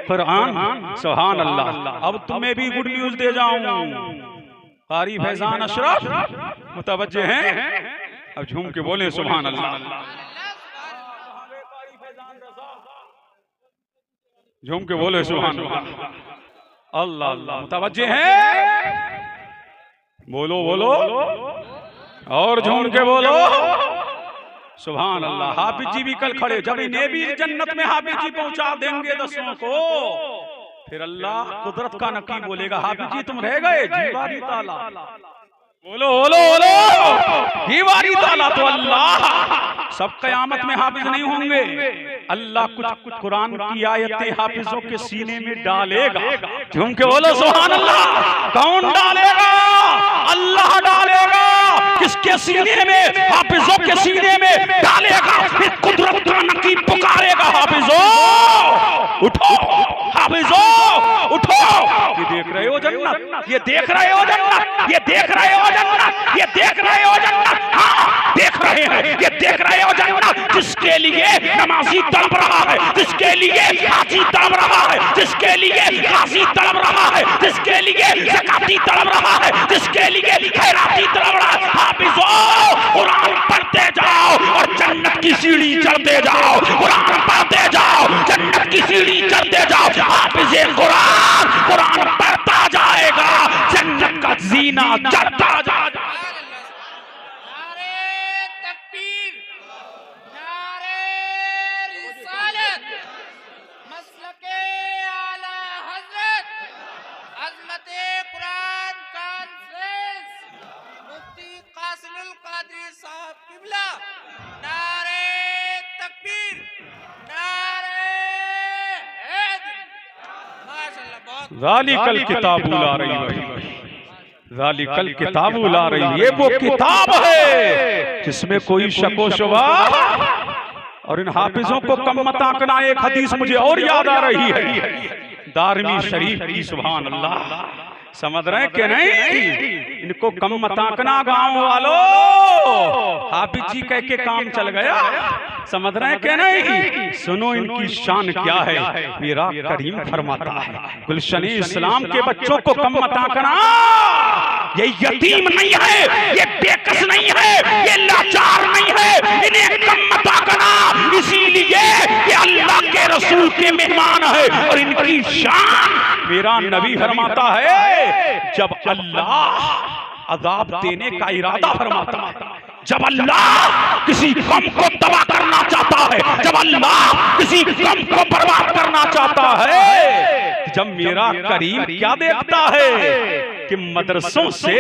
S1: कुरान। सुभान अल्लाह। अब तुम्हें भी गुड न्यूज दे जाऊं। कारी फैजान अशरफ मुतवज्जे हैं, अब झूम के बोले सुभान अल्लाह। झूम के बोले सुभान अल्लाह। अल्लाह अल्लाह मुतवज्जे हैं, बोलो बोलो और झूम के बोलो सुभान अल्लाह। हाफिज जी भी कल खड़े, जब इन्हें भी जन्नत में हाफिज जी पहुंचा देंगे 10 को, फिर अल्लाह कुदरत का नकीब बोलेगा हाफिज जी तुम रह गए, जीवारी ताला। बोलो बोलो बोलो जीवारी ताला। तो अल्लाह सब कयामत में हाफिज नहीं होंगे, अल्लाह कुछ कुरान की आयतें हाफिजों के सीने में डालेगा। झूम के बोलो सुभान अल्लाह। कौन डालेगा? अल्लाह डालेगा। किसके सीने में? हाफिजों के सीने में डालेगा। फिर कुदरत का नकीब पुकारेगा हाफिजों उठो, हाफिजों उठो। ये देख रहे हो जन्नत, ये देख रहे हो जन्नत, ये देख रहे हो जन्नत, ये देख रहे हो जन्नत। हाँ देख रहे हैं, ये देख रहे हो जन्नत जिसके लिए नमाजी तड़प रहा है, जिसके लिए हाजी तड़प रहा है, जिसके लिए काशी तड़प रहा है, जिसके लिए ज़काती तड़प रहा है, जिसके लिए खैराती तड़प रहा है, हाफिजों कुरान पढ़ते जाओ और जन्नत की सीढ़ी चढ़ते जाओ, कुरान पढ़ते जाओ, जन्नत की सीढ़ी चढ़ते जाओ। हाफिज़े कुरान कुरान पढ़ता जाएगा, जन्नत का जीना चढ़ता जाएगा। ज़ालिकल किताबुल ला रही, ज़ालिकल किताबुल ला रही, ये वो किताब है जिसमें कोई शको शुबा। और इन हाफिजों को कम मत आंकना। एक हदीस मुझे और याद आ रही है, दारमी शरीफ की, सुभान अल्लाह, समझ रहे कि नहीं? इनको कम मत आंकना गाँव वालों, हाफिज जी कह के काम चल गया, समझ रहे हैं कि नहीं? सुनो इनकी शान क्या है। मेरा करीम फरमाता है, गुलशन इस्लाम के बच्चों को कम मत आंकना। ये यतीम नहीं है, ये बेकस नहीं है, ये लाचार नहीं है, इन्हें कम मत आंकना। इसीलिए ये अल्लाह के रसूल के मेहमान है। और इनकी शान, मेरा नबी फरमाता है, जब अल्लाह अजाब देने का इरादा फरमाता है, जब अल्लाह किसी कम को तबाह करना चाहता है, जब अल्लाह किसी कम को बर्बाद करना चाहता है, जब मेरा करीम क्या देखता है कि मदरसों से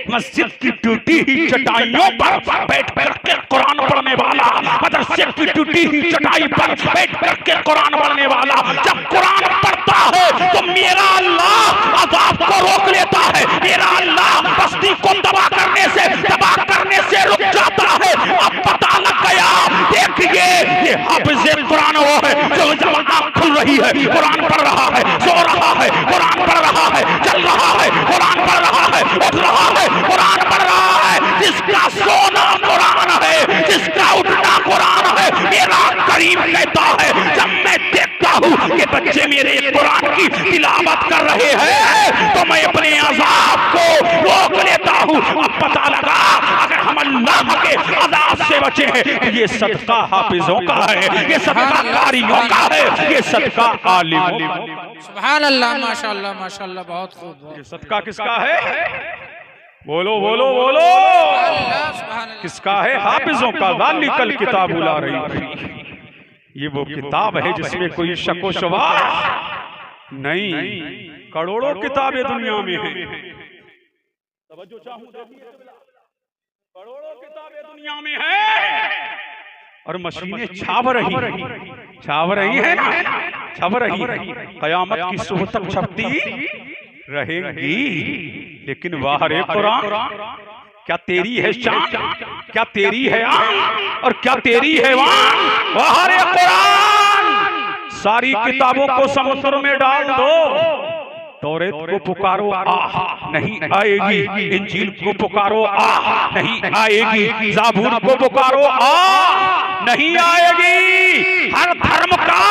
S1: मस्जिद की टूटी ही चटाइयों पर बैठ करके कुरान पढ़ने वाला, मदरसे की टूटी ही चटाई पर बैठ करके कुरान पढ़ने वाला जब कुरान पढ़ता है तो मेरा अल्लाह अजाब को रोक लेता है, मेरा अल्लाह बस्ती को तबाह करने से रुक जाता है। अब पता लग गया, देखिए ये हाफिज़े कुरान वो है जो जब आँख खुल रही है कुरान पढ़ रहा है, सो रहा है कुरान पढ़ रहा है, चल रहा है कुरान पढ़ रहा है, उठ रहा है कुरान पढ़ रहा है। जिसका सोना कुरान है, जिसका उठना कुरान है, मेरा करीम कहता है, जब मैं देखता हूँ कि बच्चे मेरे कुरान की तिलावत कर रहे हैं तो मैं अपने अज़ाब को रोक लेता हूँ। अब पता लगा अगर हम अल्लाह के अज़ाब से बचे हैं तो ये सदका हाफिजों का है, ये सदका कारियों का है, ये सदका आलिमों।
S3: सुभान अल्लाह, माशाअल्लाह माशाअल्लाह, बहुत खूब।
S1: ये सदका किसका है? बोलो बोलो बोलो, किसका है? हाफिजों का। ज़ालिकल किताबुल ला रही, ये वो किताब है जिसमें कोई शको शुबा नहीं। करोड़ों किताबें दुनिया में हैं, करोड़ों किताबें दुनिया में हैं और मशीनें छाप रही है ना, छप रही, कयामत की सुबह तक छपती रहेंगी। लेकिन वाह रे कुरान, क्या तेरी है शान, क्या तेरी है आन और क्या तेरी है वान। वाह रे कुरान, सारी किताबों को समुद्र में डाल दो, तौरेत को पुकारो आह नहीं आएगी, इंजील को पुकारो आह नहीं आएगी, ज़बूर को पुकारो आह नहीं आएगी। हर धर्म का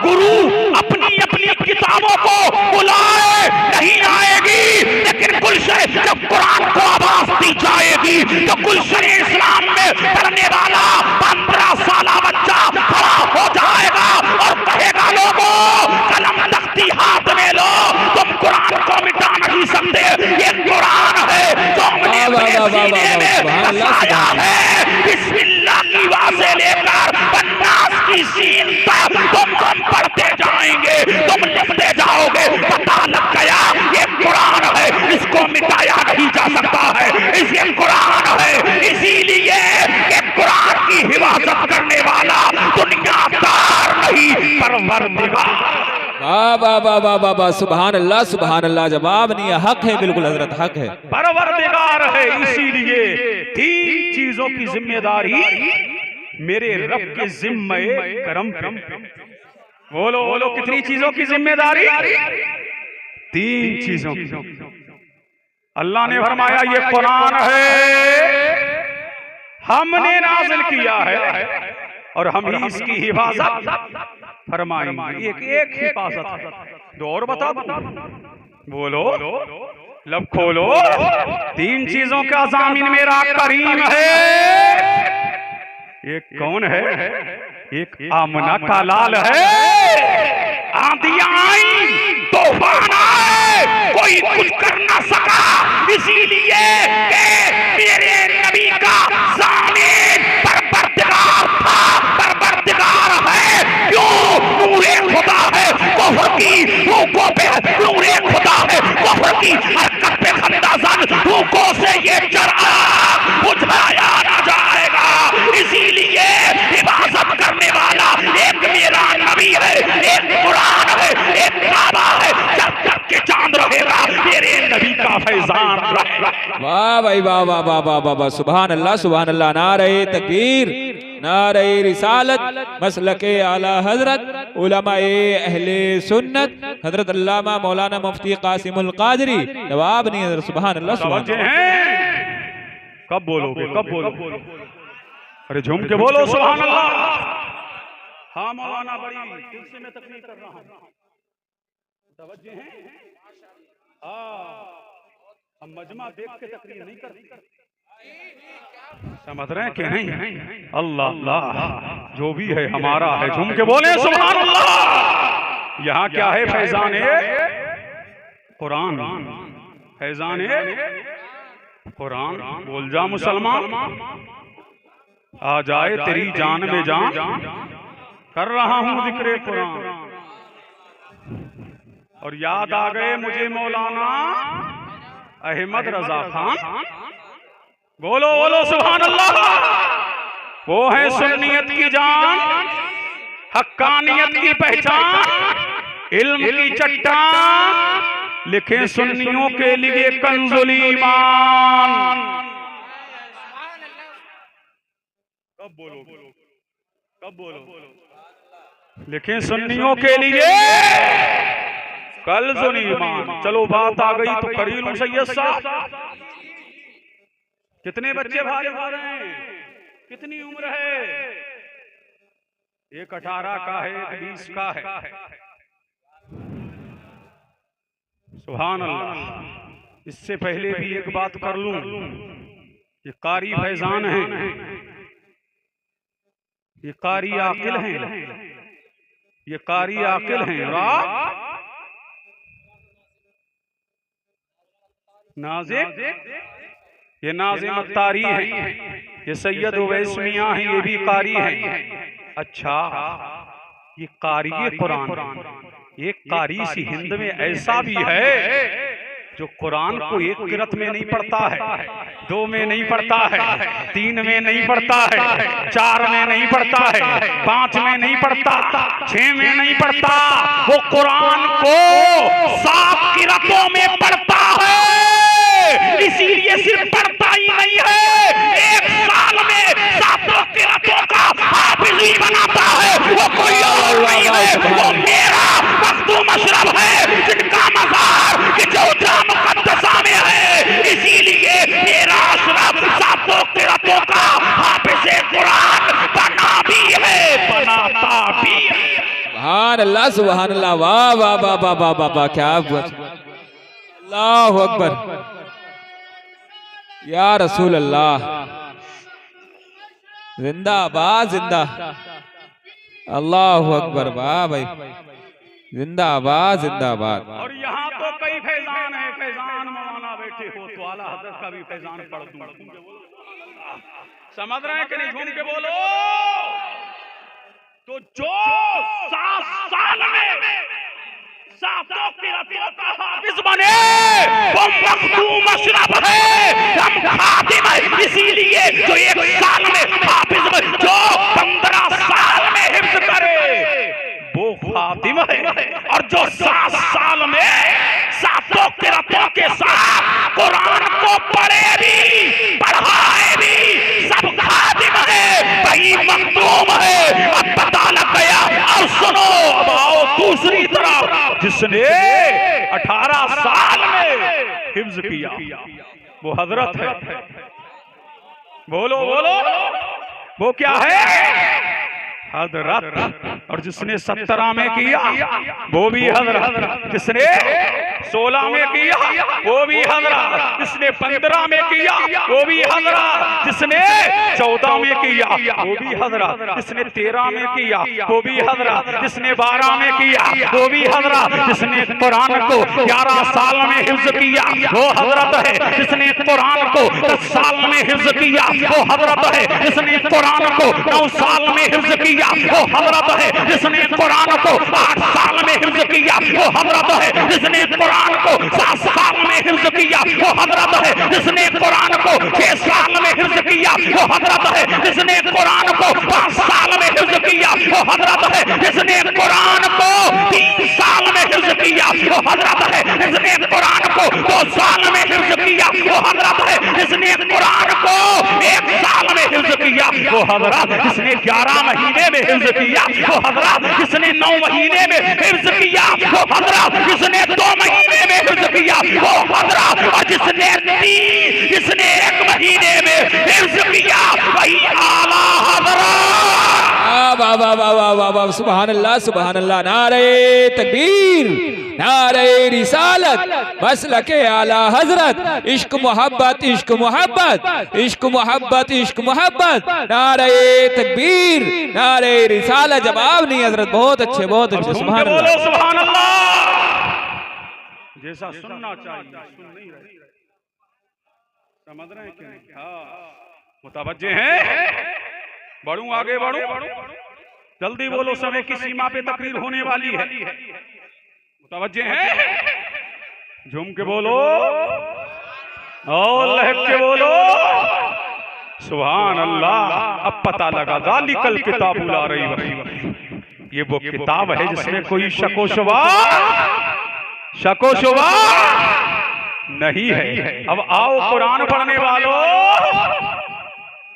S1: गुरु अपनी अपनी किताबों को बुलाए, नहीं आएगी। लेकिन गुलशन जब कुरान को आवाज दी जाएगी तो गुलशन इस्लाम में पढ़ने वाला 15 साल बच्चा खड़ा हो जाएगा और कहेगा, लोगों कलम तख्ती हाथ में लो, तुम कुरान को मिटा नहीं सकते। ये कुरान है जो हमने अपने सीने में बसाया है। बिस्मिल्लाह की आवाज़ से लेकर बन्नास की सीन तक तुम हम पढ़ते जाएंगे, तुम लिखते जाओगे। पता लग गया ये कुरान है, इसको मिटाया नहीं जा सकता है, इसे कुरान है। इसीलिए ये कुरान की हिफाजत करने वाला दुनियादार नहीं, परवरदिगार।
S2: वाह वाह वाह वाह वाह वाह, सुभान अल्लाह सुभान अल्लाह। जवाब नहीं है, हक है, बिल्कुल हजरत हक है,
S1: परवरदिगार है। इसीलिए 3 चीजों की जिम्मेदारी मेरे रब के जिम्मे करम पे। बोलो बोलो, कितनी चीजों की जिम्मेदारी? 3 चीजों की। अल्लाह ने फरमाया ये कुरान है, हमने नाज़िल किया है और हम ही इसकी हिफाजत फरमाएंगे। एक हिफाजत दो और बता दो, बोलो, लब खोलो। 3 चीजों का जामिन मेरा करीम है। एक कौन है? एक आमना का लाल है। आंधियां आई, तूफान आए, कोई कुछ कर ना सका, इसीलिए मेरे नबी का जामिन परवरदिगार था, परवरदिगार है। क्यों? नूरे खुदा है, कुफ्र की रूखों पे नूरे खुदा है, कुफ्र की हरकत पे खंदाजन रूखों से ये चराग बुझाया ना जाएगा। इसीलिए हिफाजत करने वाला एक मेरा नबी है, एक कुरान है, एक काबा है। जब तक के चांद रहेगा मेरे नबी का फैजान रहेगा।
S2: वाह भाई वाह वाह वाह वाह वाह वाह, सुभान अल्लाह सुभान अल्लाह। नारे तकबीर, नारे रिसालत, मसलके आला हजरत, उलमाए अहले सुन्नत, हजरत अल्लामा मौलाना मुफ्ती कासिमुल कादरी नवाब नहीं हजरत। सुभान अल्लाह सुभान अल्लाह।
S1: कब बोलोगे? कब बोलोगे? अरे झूम के बोलो सुभान अल्लाह। हाँ मौलाना, बड़ी दिल से मैं तकलीफ कर रहा हूँ, तवज्जो है। हम मजमा देख के तकरीर नहीं करते, समझ रहे हैं कि नहीं? अल्लाह अल्लाह, जो भी है हमारा है, झूम के बोले सुभान अल्लाह। यहाँ क्या है? फैजान कुरान, फैजान कुरान। बोल जा मुसलमान, आ जाए तेरी जान में जान, कर रहा हूं जिक्र कुरान। और याद आ गए मुझे मौलाना अहमद रजा खान। बोलो बोलो सुभान अल्लाह। वो है सुन्नियत की जान, हक्कानियत की पहचान, इल्म की चट्टान, लिखे सुन्नियों के लिए कंजुल ईमान। कब बोलो? कब बोलो? लिखे सुन्नियों के लिए कंजुल ईमान। चलो बात आ गई तो कर ही लूं सैयद साहब। कितने बच्चे भागे खा रहे हैं? कितनी उम्र है? एक 18 का है, एक 20 का है। सुभान अल्लाह। इससे पहले भी एक बात कर लूं, ये कारी फैजान है, ये कारी आकिल हैं, ये कारी आकिल हैं। और नाज़िम, ये नाज़िम अत्तारी है, ये सैयद उवैस मियां हैं, ये भी कारी हैं। अच्छा, ये कारी कुरान, एक कारी सी हिंद में ऐसा भी है जो कुरान को एक किरत में नहीं पढ़ता है, 2 में नहीं पढ़ता है, 3 में नहीं पढ़ता है, 4 में नहीं पढ़ता है, 5 में नहीं पढ़ता, 6 में नहीं पढ़ता। वो कुरान को 7 किरतों में पढ़ता है। इसीलिए सिर्फ पढ़ता ही नहीं है, 1 साल में 7 किरतों का हाफिज ही बनाता है। वो कोई और नहीं है, वो मेरा मखदूम अशरफ है, जिनका मज़ार कि जो मुक़द्दसा में है। इसीलिए मेरा अशरफ 7 किरतों का हाफिज कुरान बना भी है, बनाता भी है।
S2: सुभान अल्लाह सुभान अल्लाह। वाह वाह वाह वाह वाह वाह वाह, क्या अल्लाहु अकबर या रसूल अल्लाह। जिंदाबाद जिंदा, अल्लाहु अकबर। वाह भाई, जिंदाबाद जिंदाबाद।
S1: और यहाँ तो कई फैजान है, फैजान मौलाना बैठे हो तो आला हज़रत का भी फैजान पढ़ दूं। समझ रहे हैं कि नहीं? झूम के बोलो। तो जो 7 साल में 7 किरतों का हाफिज बने वो मखदूम अशरफ है, हम खातिम है। इसीलिए जो 1 साल में हाफिज बने, जो 15 साल में हिफ्ज करे वो खातिम है। और जो 7 साल में 7 किरतों के साथ कुरान को पढ़े भी पढ़ाए भी, सब खातिम है, वही मखदूम है। अब पता लग गया। और सुनो, अब आओ दूसरी तरफ, जिसने 18 साल में हिफ्ज किया वो हजरत है। बोलो बोलो, वो क्या है? हजरत और जिसने 17 में किया वो भी हजरत, जिसने 16 में किया वो भी हजरत, जिसने 15 में किया वो भी हजरत, जिसने 14 में किया वो भी हजरत, जिसने 13 में किया वो भी हजरत, जिसने 12 में किया वो भी हजरत, जिसने कुरान को 11 साल में हिफ्ज किया वो हजरत है, जिसने कुरान को 10 साल में हिफ्ज किया वो हजरत है, जिसने कुरान को 9 साल में हिफ्ज किया वो हजरत है, जिसने कुरान को 8 साल में हिफ्ज किया वो हजरत है, जिसने कुरान को 7 साल में हिफ्ज किया वो हजरत है, जिसने कुरान को 6 साल में हिफ्ज किया वो हजरत है, जिसने कुरान को 5 साल में हिफ्ज किया वो हजरत है, जिसने कुरान को 3 साल में हिफ्ज किया वो हजरत है, जिसने कुरान को 2 साल में हिफ्ज किया वो हजरत है, जिसने कुरान को 1 साल में हिफ्ज किया वो हजरत, जिसने 11 महीने में हिफ्ज किया वो हजरत, जिसने 9 महीने में हिफ्ज किया वो हजरत, जिसने 2 महीने में हिफ्ज किया वो हजरत, और जिसने 1 महीने में हिफ्ज किया वही आला हजरत।
S2: वाह वाह वाह वाह वाह वाह, सुभान अल्लाह सुभान अल्लाह। नारे तकबीर, नारे रिसालत, मसलके आला हजरत, इश्क मोहब्बत इश्क मोहब्बत, इश्क मोहब्बत इश्क मोहब्बत, नारे तकबीर, नारे रिसालत। जवाब नहीं हजरत, बहुत अच्छे बहुत अच्छे, सुभान अल्लाह
S1: सुभान अल्लाह। जैसा सुनना चाहिए सुन नहीं रहे, समझ रहे हैं कि नहीं? हाँ मुतवज्जे हैं, बढ़ूं आगे बढ़ूं, जल्दी बोलो, समय की सीमा पे तकरीर होने वाली है, मुतवज्जे हैं, झूम के बोलो और लहक के बोलो सुभान अल्लाह। अब पता लगा ज़ालिकल किताबुल ला रैब फीह, ये वो किताब है जिसमें कोई शको शुबा नहीं है। अब आओ कुरान पढ़ने वालों,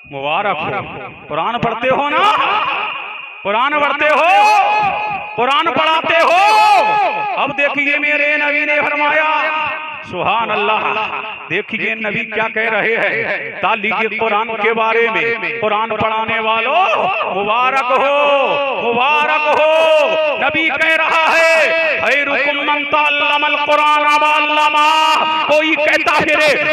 S1: मुबारक हो, कुरान पढ़ते हो ना, कुरान पढ़ते हो, कुरान पढ़ाते हो। अब देखिए मेरे नबी ने फरमाया सुभान अल्लाह, देखिए नबी क्या कह रहे हैं तालीम कुरान के बारे में। कुरान पढ़ाने वालों मुबारक हो, मुबारक हो। नबी कह रहा है खैरुकुम मन तअल्लमल कुरान व अल्लमा। कोई कहता है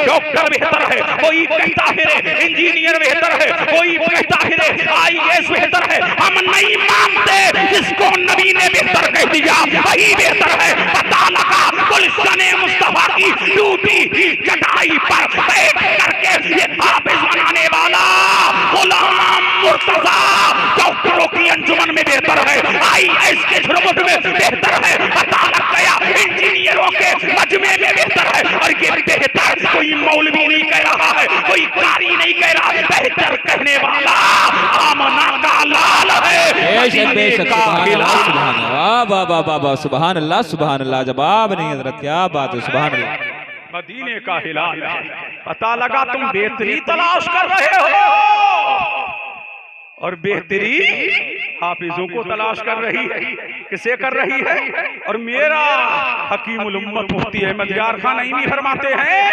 S1: डॉक्टर बेहतर है, कोई कहता है इंजीनियर बेहतर है, कोई कहता है IAS बेहतर है। हम नहीं मानते, जिसको नबी ने बेहतर कह दिया वही बेहतर है। पता लगा गुलशन मुस्तफा की ड्यूटी चटाई पर बैठ करके ये हाफिज बनाने वाला गुलाम मुर्तजा डॉक्टरों की अंजुमन में बेहतर है, IAS के झुरमुट में बेहतर है। पता लग गया इंजीनियरों के मजमे में बेहतर है। और ये बेहतर कोई मौलवी नहीं कह रहा है, कोई कारी नहीं कह रहा है, बेहतर कहने वाला आमना का लाल है।
S2: सुभान अल्लाह सुभान अल्लाह। जवाब नहीं हजरत, क्या बात है, सुभान अल्लाह।
S1: मदीने का हिलाल है। पता लगा तुम बेहतरी तलाश कर रहे हो और बेहतरी हाफिजों को तलाश कर रही है। किसे कर रही है? और मेरा हकीमुल उम्मत मुफ्ती अहमद यार खान नईमी फरमाते हैं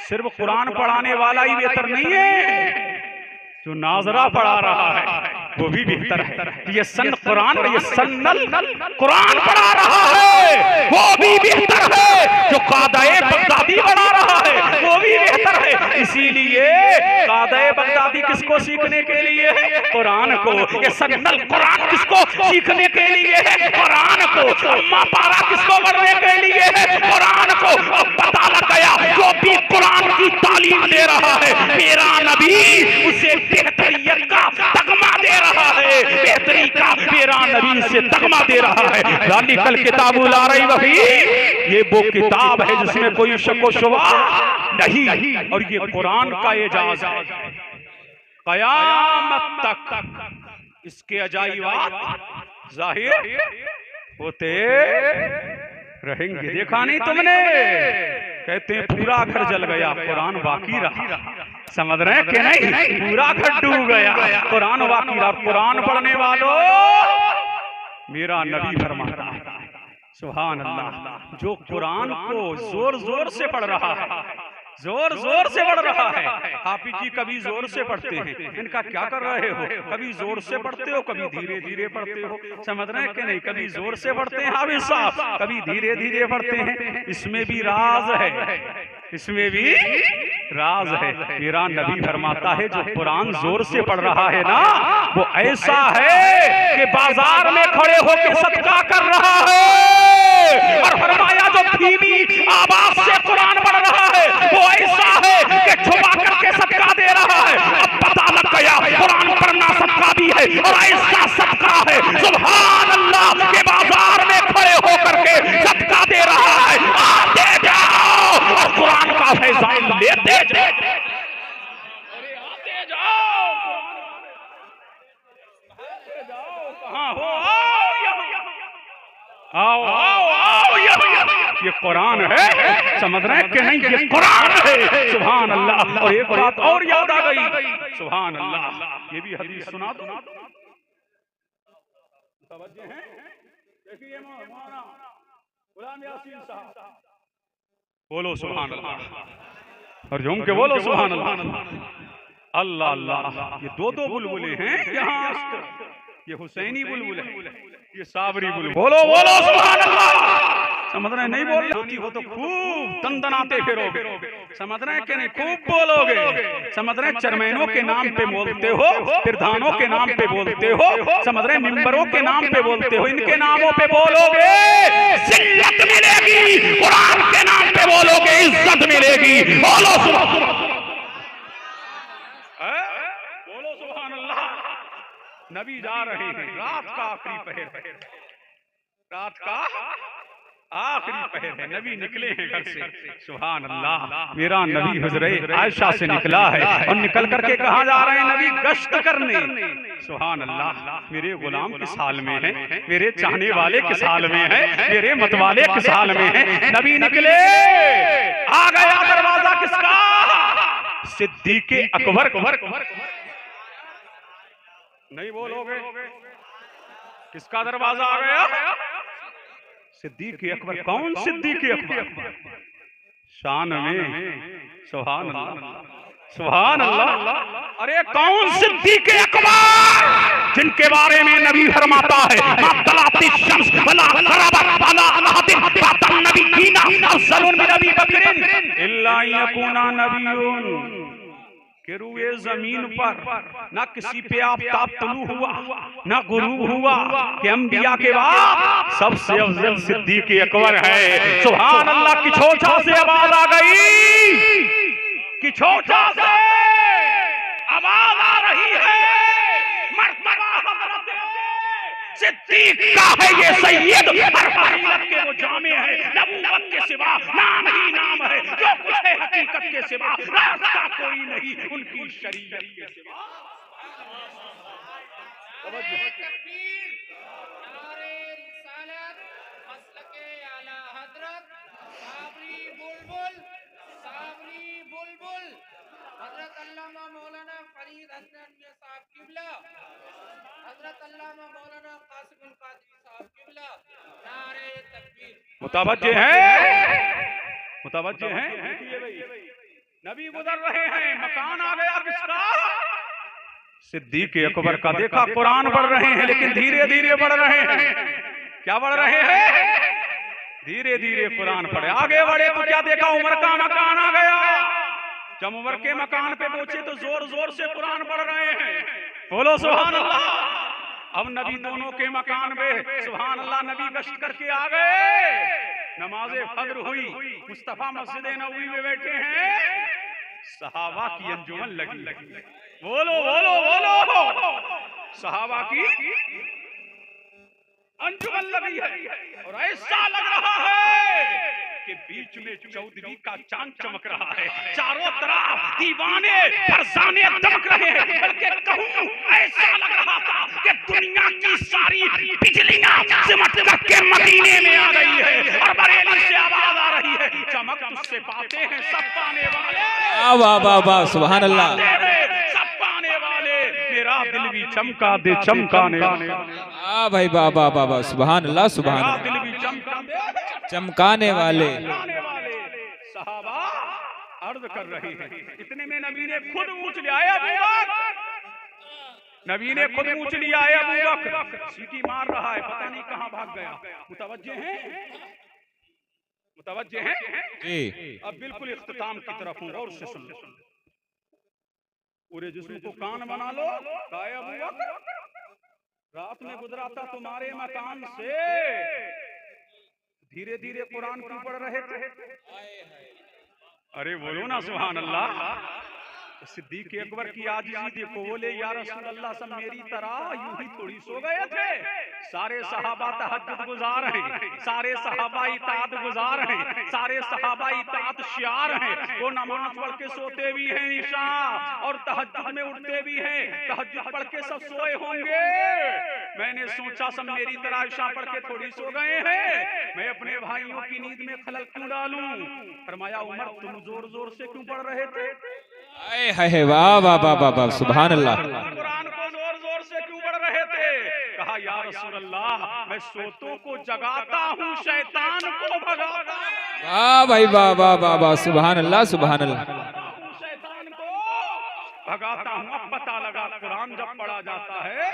S1: सिर्फ कुरान पढ़ाने वाला ही बेहतर नहीं है, जो नाजरा पढ़ा रहा है वो भी बेहतर है। ये सन कुरान, ये सन्नल कुरान पढ़ा रहा है वो भी बेहतर है। जो कादाए बगदादी पढ़ा रहा है वो भी बेहतर है। इसीलिए कादाए बगदादी किसको सीखने के लिए है? कुरान को। ये सन्नल कुरान किसको सीखने के लिए है? कुरान को। अम्मा पारा किसको पढ़ने के लिए है? कुरान को। अब पता लग गया जो भी कुरान की तालीम दे रहा है मेरा नबी उसे बेहतरीयत का तगमा दे रहा है, बेहतरी का मेरा नबी से तगमा दे रहा है। ज़ालिकल किताबुल ला रैब फीह, ये वो किताब है जिसमें कोई शक शुबा नहीं। और ये कुरान का एजाज है, क़यामत तक इसके अजाइबात जाहिर होते रहेंगे। देखा नहीं तुमने? कहते हैं पूरा घर जल गया, कुरान बाकी रहा। समझ रहे हैं कि नहीं? पूरा घर डूब गया, कुरान बाकी रहा। कुरान पढ़ने वालों मेरा नबी फरमाता है सुभान अल्लाह, जो कुरान को जोर जोर से पढ़ रहा है, जोर जोर से बढ़ रहा है। हाफिज जी कभी जोर से पढ़ते हैं, इनका क्या कर रहे हो? कभी जोर से पढ़ते हो, कभी धीरे धीरे पढ़ते हो, समझ रहे हैं कि नहीं? कभी जोर से पढ़ते हैं हाफिज साहब, कभी धीरे धीरे पढ़ते हैं। इसमें भी राज है, इसमें भी राज है। मेरा नबी फरमाता है जो कुरान जोर से पढ़ रहा है ना, वो ऐसा है कि बाजार में खड़े होकर सदका कर रहा है। और फरमाया जो धीमी आवाज से कुरान पढ़ रहा है वो ऐसा है कि छुपा करके सदका दे रहा है। अब पता लग गया कुरान पढ़ना सदका भी है, और ऐसा सदका है सुभान अल्लाह के बाजार में खड़े होकर के सदका दे रहा है। आते जाओ और कुरान का फैजान लेते जाओ। अरे आते जाओ, कहाँ हो? आओ आओ आओ, ये कुरान है, समझ रहे हैं कि नहीं? ये कुरान है, सुभान अल्लाह। और एक बात और याद आ गई, सुभान अल्लाह, ये भी हदीस सुना दो। तवज्जो है, देखिए मौलाना गुलाम यासीन साहब, बोलो सुभान अल्लाह, और झूम के बोलो सुभान अल्लाह। अल्लाह अल्लाह, ये दो बुलबुले हैं यहाँ, ये हुसैनी बुलबुल है, ये साबरी बुलबुल। बोलो बोलो सुभान अल्लाह। समझ रहे नहीं? बोल रही हो तो खूब दंदनाते फिरोगे, समझ रहे हैं कि नहीं? खूब बोलोगे, समझ रहे हैं? चरमैनों के नाम पे बोलते हो, प्रधानों के नाम पे बोलते हो, समझ रहे हैं? मिंबरों के नाम पे बोलते हो, इनके नामों पे बोलोगे जिल्लत मिलेगी, कुरान के नाम पे बोलोगे इज्जत मिलेगी। बोलो सुभान अल्लाह। नबी जा रहे हैं, रात का आखिरी पहर, रात का आखिरी पहर है, नबी निकले हैं घर से, सुभान अल्लाह। मेरा नबी हुजरे आयशा से निकला है, और निकल करके कहाँ जा रहे हैं? नबी गश्त करने, सुभान अल्लाह। मेरे गुलाम किस हाल में है, मेरे चाहने वाले किस हाल में है, मेरे मतवाले किस हाल में है? नबी निकले, आ गया दरवाजा किसका? सिद्दीक़े अकबर। नहीं बोलोगे? किसका दरवाजा आ गया? सिद्दीक़े अकबर। कौन सिद्दीक़े अकबर? शान में सुभान अल्लाह, सुभान अल्लाह। अरे कौन सिद्दीक़े अकबर जिनके बारे में नबी फरमाता है मातलाती शम्स वला खराबत वला अहदिन फातन नबीना अफजलुन मिन अबी बकरिन इल्ला यकुना नबियुन। के रुए जमीन पर ना किसी पे आफताब तलू हुआ, ना गुरूब हुआ, कि अंबिया के बाद सबसे अफजल सिद्दीक़े अकबर है, सुभान अल्लाह। की छोटा से आवाज आ गई, की छोटा से आवाज आ रही है, मर्तबा हज़रत सिद्दीक़ का है ये सैयद, हर फजीलत के वो जामे है, नबूवत के सिवा नाम ही नाम है, जो कुछ है हकीकत के सिवा रास्ता कोई नहीं, उनकी शरीयत के सिवा।
S3: हज़रत अल्लामा मौलाना फरीद हसन मियां साहब किबला, हज़रत अल्लामा मौलाना कासिमुल कादरी साहब किबला, नारे तकबीर।
S1: मुतवज्जे हैं, मुतवज्जे हैं। नबी गुजर रहे हैं, मकान आ गया किसका? सिद्दीक़े अकबर का। देखा कुरान पढ़ रहे हैं लेकिन धीरे धीरे पढ़ रहे हैं। क्या पढ़ रहे हैं? धीरे धीरे कुरान पढ़े। आगे बढ़े तो क्या देखा? उमर का मकान आ गया। जब उमर के मकान पे पहुंचे तो जोर जोर से कुरान पढ़ रहे हैं, बोलो सुभान अल्लाह। अब नबी दोनों के मकान पे सुभान अल्लाह नबी गश्त करके आ गए। नमाज़े फज्र हुई, मुस्तफा मस्जिद नबवी में बैठे हैं, सहाबा की अंजुमन लगी। बोलो बोलो बोलो, सहाबा की अंजुमन लगी है, और ऐसा लग रहा है कि बीच में चौदहवीं का चांद चमक रहा है, चारों तरफ दीवाने फरसाने दमक रहे हैं, बल्कि कहूं ऐसा लग रहा था कि दुनिया की सारी बिजलियां सिमट करके मदीने में आ गई है, और बरेली से आवाज आ रही है, चमक तुझसे पाते हैं सब पाने वाले।
S2: वाह वाह वाह, सुभान अल्लाह।
S1: सब पाने वाले, मेरा दिल भी चमका दे चमकाने वाले।
S2: भाई वाह वाह वाह वाह, सुभान अल्लाह, सुभान
S1: मेरा
S2: अल्लाह।
S1: दिल भी चमका दे
S2: चमकाने वाले
S1: सहाबा अर्ज कर रहे हैं। इतने में नबी ने खुद ऊंच लिया है अबू बकर, नबी ने खुद ऊंच लिया है अबू बकर, सीटी मार रहा है, पता नहीं कहां भाग गया। मुतवज्जे हैं, मुतवज्जे हैं
S2: जी।
S1: अब बिल्कुल इख्तिताम की तरफ हूं, और से सुन लो। पूरे जिस्म को कान बना लो। कहा अबू बकर, रात में गुजरा था तुम्हारे मकान से, धीरे धीरे कुरान क्यों पढ़ रहे थे? अरे बोलो ना सुभान अल्लाह। सिद्दीक अकबर की आजिज़ी देखो, बोले या रसूल अल्लाह, सब मेरी तरह यूं ही थोड़ी सो गए थे। सारे सहाबा तहज्जुद गुजार हैं, सारे सहाबा इताअत गुजार हैं, सारे सहाबा इताअत शियार हैं। वो नमाज पढ़ के सोते भी हैं ईशा, और तहज्जुद में उठते भी हैं। तहज्जुद पढ़ के सब सोए होंगे, मैंने सोचा सब मेरी तरह ईशा पढ़ के थोड़ी सो गए हैं, मैं अपने भाइयों की नींद में खलल क्यों डालूं? फरमाया उमर, तुम जोर जोर से क्यों पढ़ रहे थे?
S2: आए हाय, वाह वाह वाह वाह वाह, सुभान अल्लाह।
S1: कुरान को जोर जोर से क्यों पढ़ रहे थे? कहा या रसूल अल्लाह, मैं सोतों को जगाता हूँ, शैतान को भगाता हूँ।
S2: वाह भाई वाह वाह वाह वाह, सुभान अल्लाह सुभान अल्लाह।
S1: शैतान को भगाता हूँ। अब पता लगा कुरान जब पढ़ा जाता है,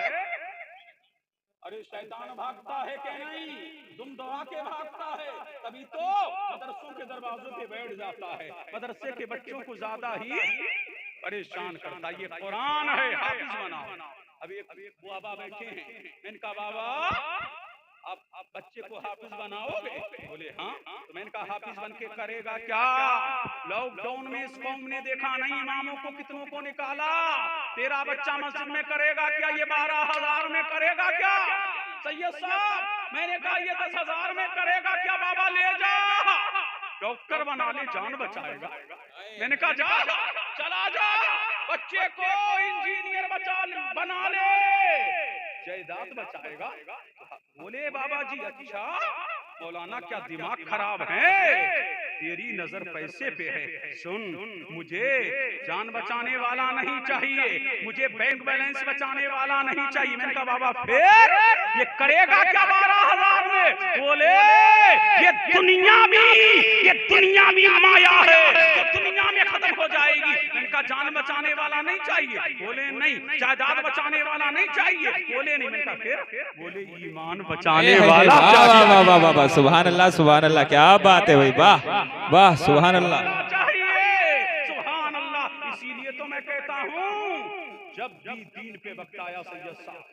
S1: अरे शैतान भागता है कि नहीं, दुम दबा के भागता है, तभी तो मदरसों के दरवाजों पे बैठ जाता है, मदरसे के बच्चों को ज्यादा ही परेशान करता है। ये कुरान है, हाफिज बनाओ। अब एक बाबा बैठे हैं, मैंने कहा बाबा आप बच्चे को हाफिज बनाओगे? बोले हाँ। तो मैंने कहा हाफिज बन के करेगा क्या? लॉकडाउन में इस कौम ने देखा नहीं इमामों को कितनों को निकाला। तेरा बच्चा मस्जिद में करेगा क्या? ये 12,000 में करेगा क्या? सैयद साहब, मैंने कहा ये 10,000 में करेगा क्या? बाबा ले जा, डॉक्टर बना ले, जान बचाएगा। मैंने कहा जा, चला जा, बच्चे को इंजीनियर बना ले, जायदाद बचाएगा। बोले बाबा जी अच्छा, मौलाना क्या दिमाग खराब है? तेरी नजर पैसे पे है। सुन, मुझे जान बचाने वाला नहीं चाहिए, मुझे बैंक बैलेंस बचाने वाला नहीं चाहिए। मैंने कहा बाबा फिर ये करेगा क्या 12,000 में? बोले ये दुनिया भी माया है, तो दुनिया में खत्म हो जाएगी। मैंने कहा जान बचाने वाला नहीं चाहिए? बोले नहीं। जायदाद बचाने वाला नहीं चाहिए? बोले नहीं। मैंने कहा फिर? बोले ईमान बचाने वाला चाहिए।
S2: वाह वाह वाह वाह, सुभान अल्लाह सुभान अल्लाह, क्या बात है भाई, वाह वाह सुभान अल्लाह
S1: चाहिए, सुभान अल्लाह। इसीलिए तो मैं कहता हूँ, जब भी दीन पे वक्त आया सैयद साहब,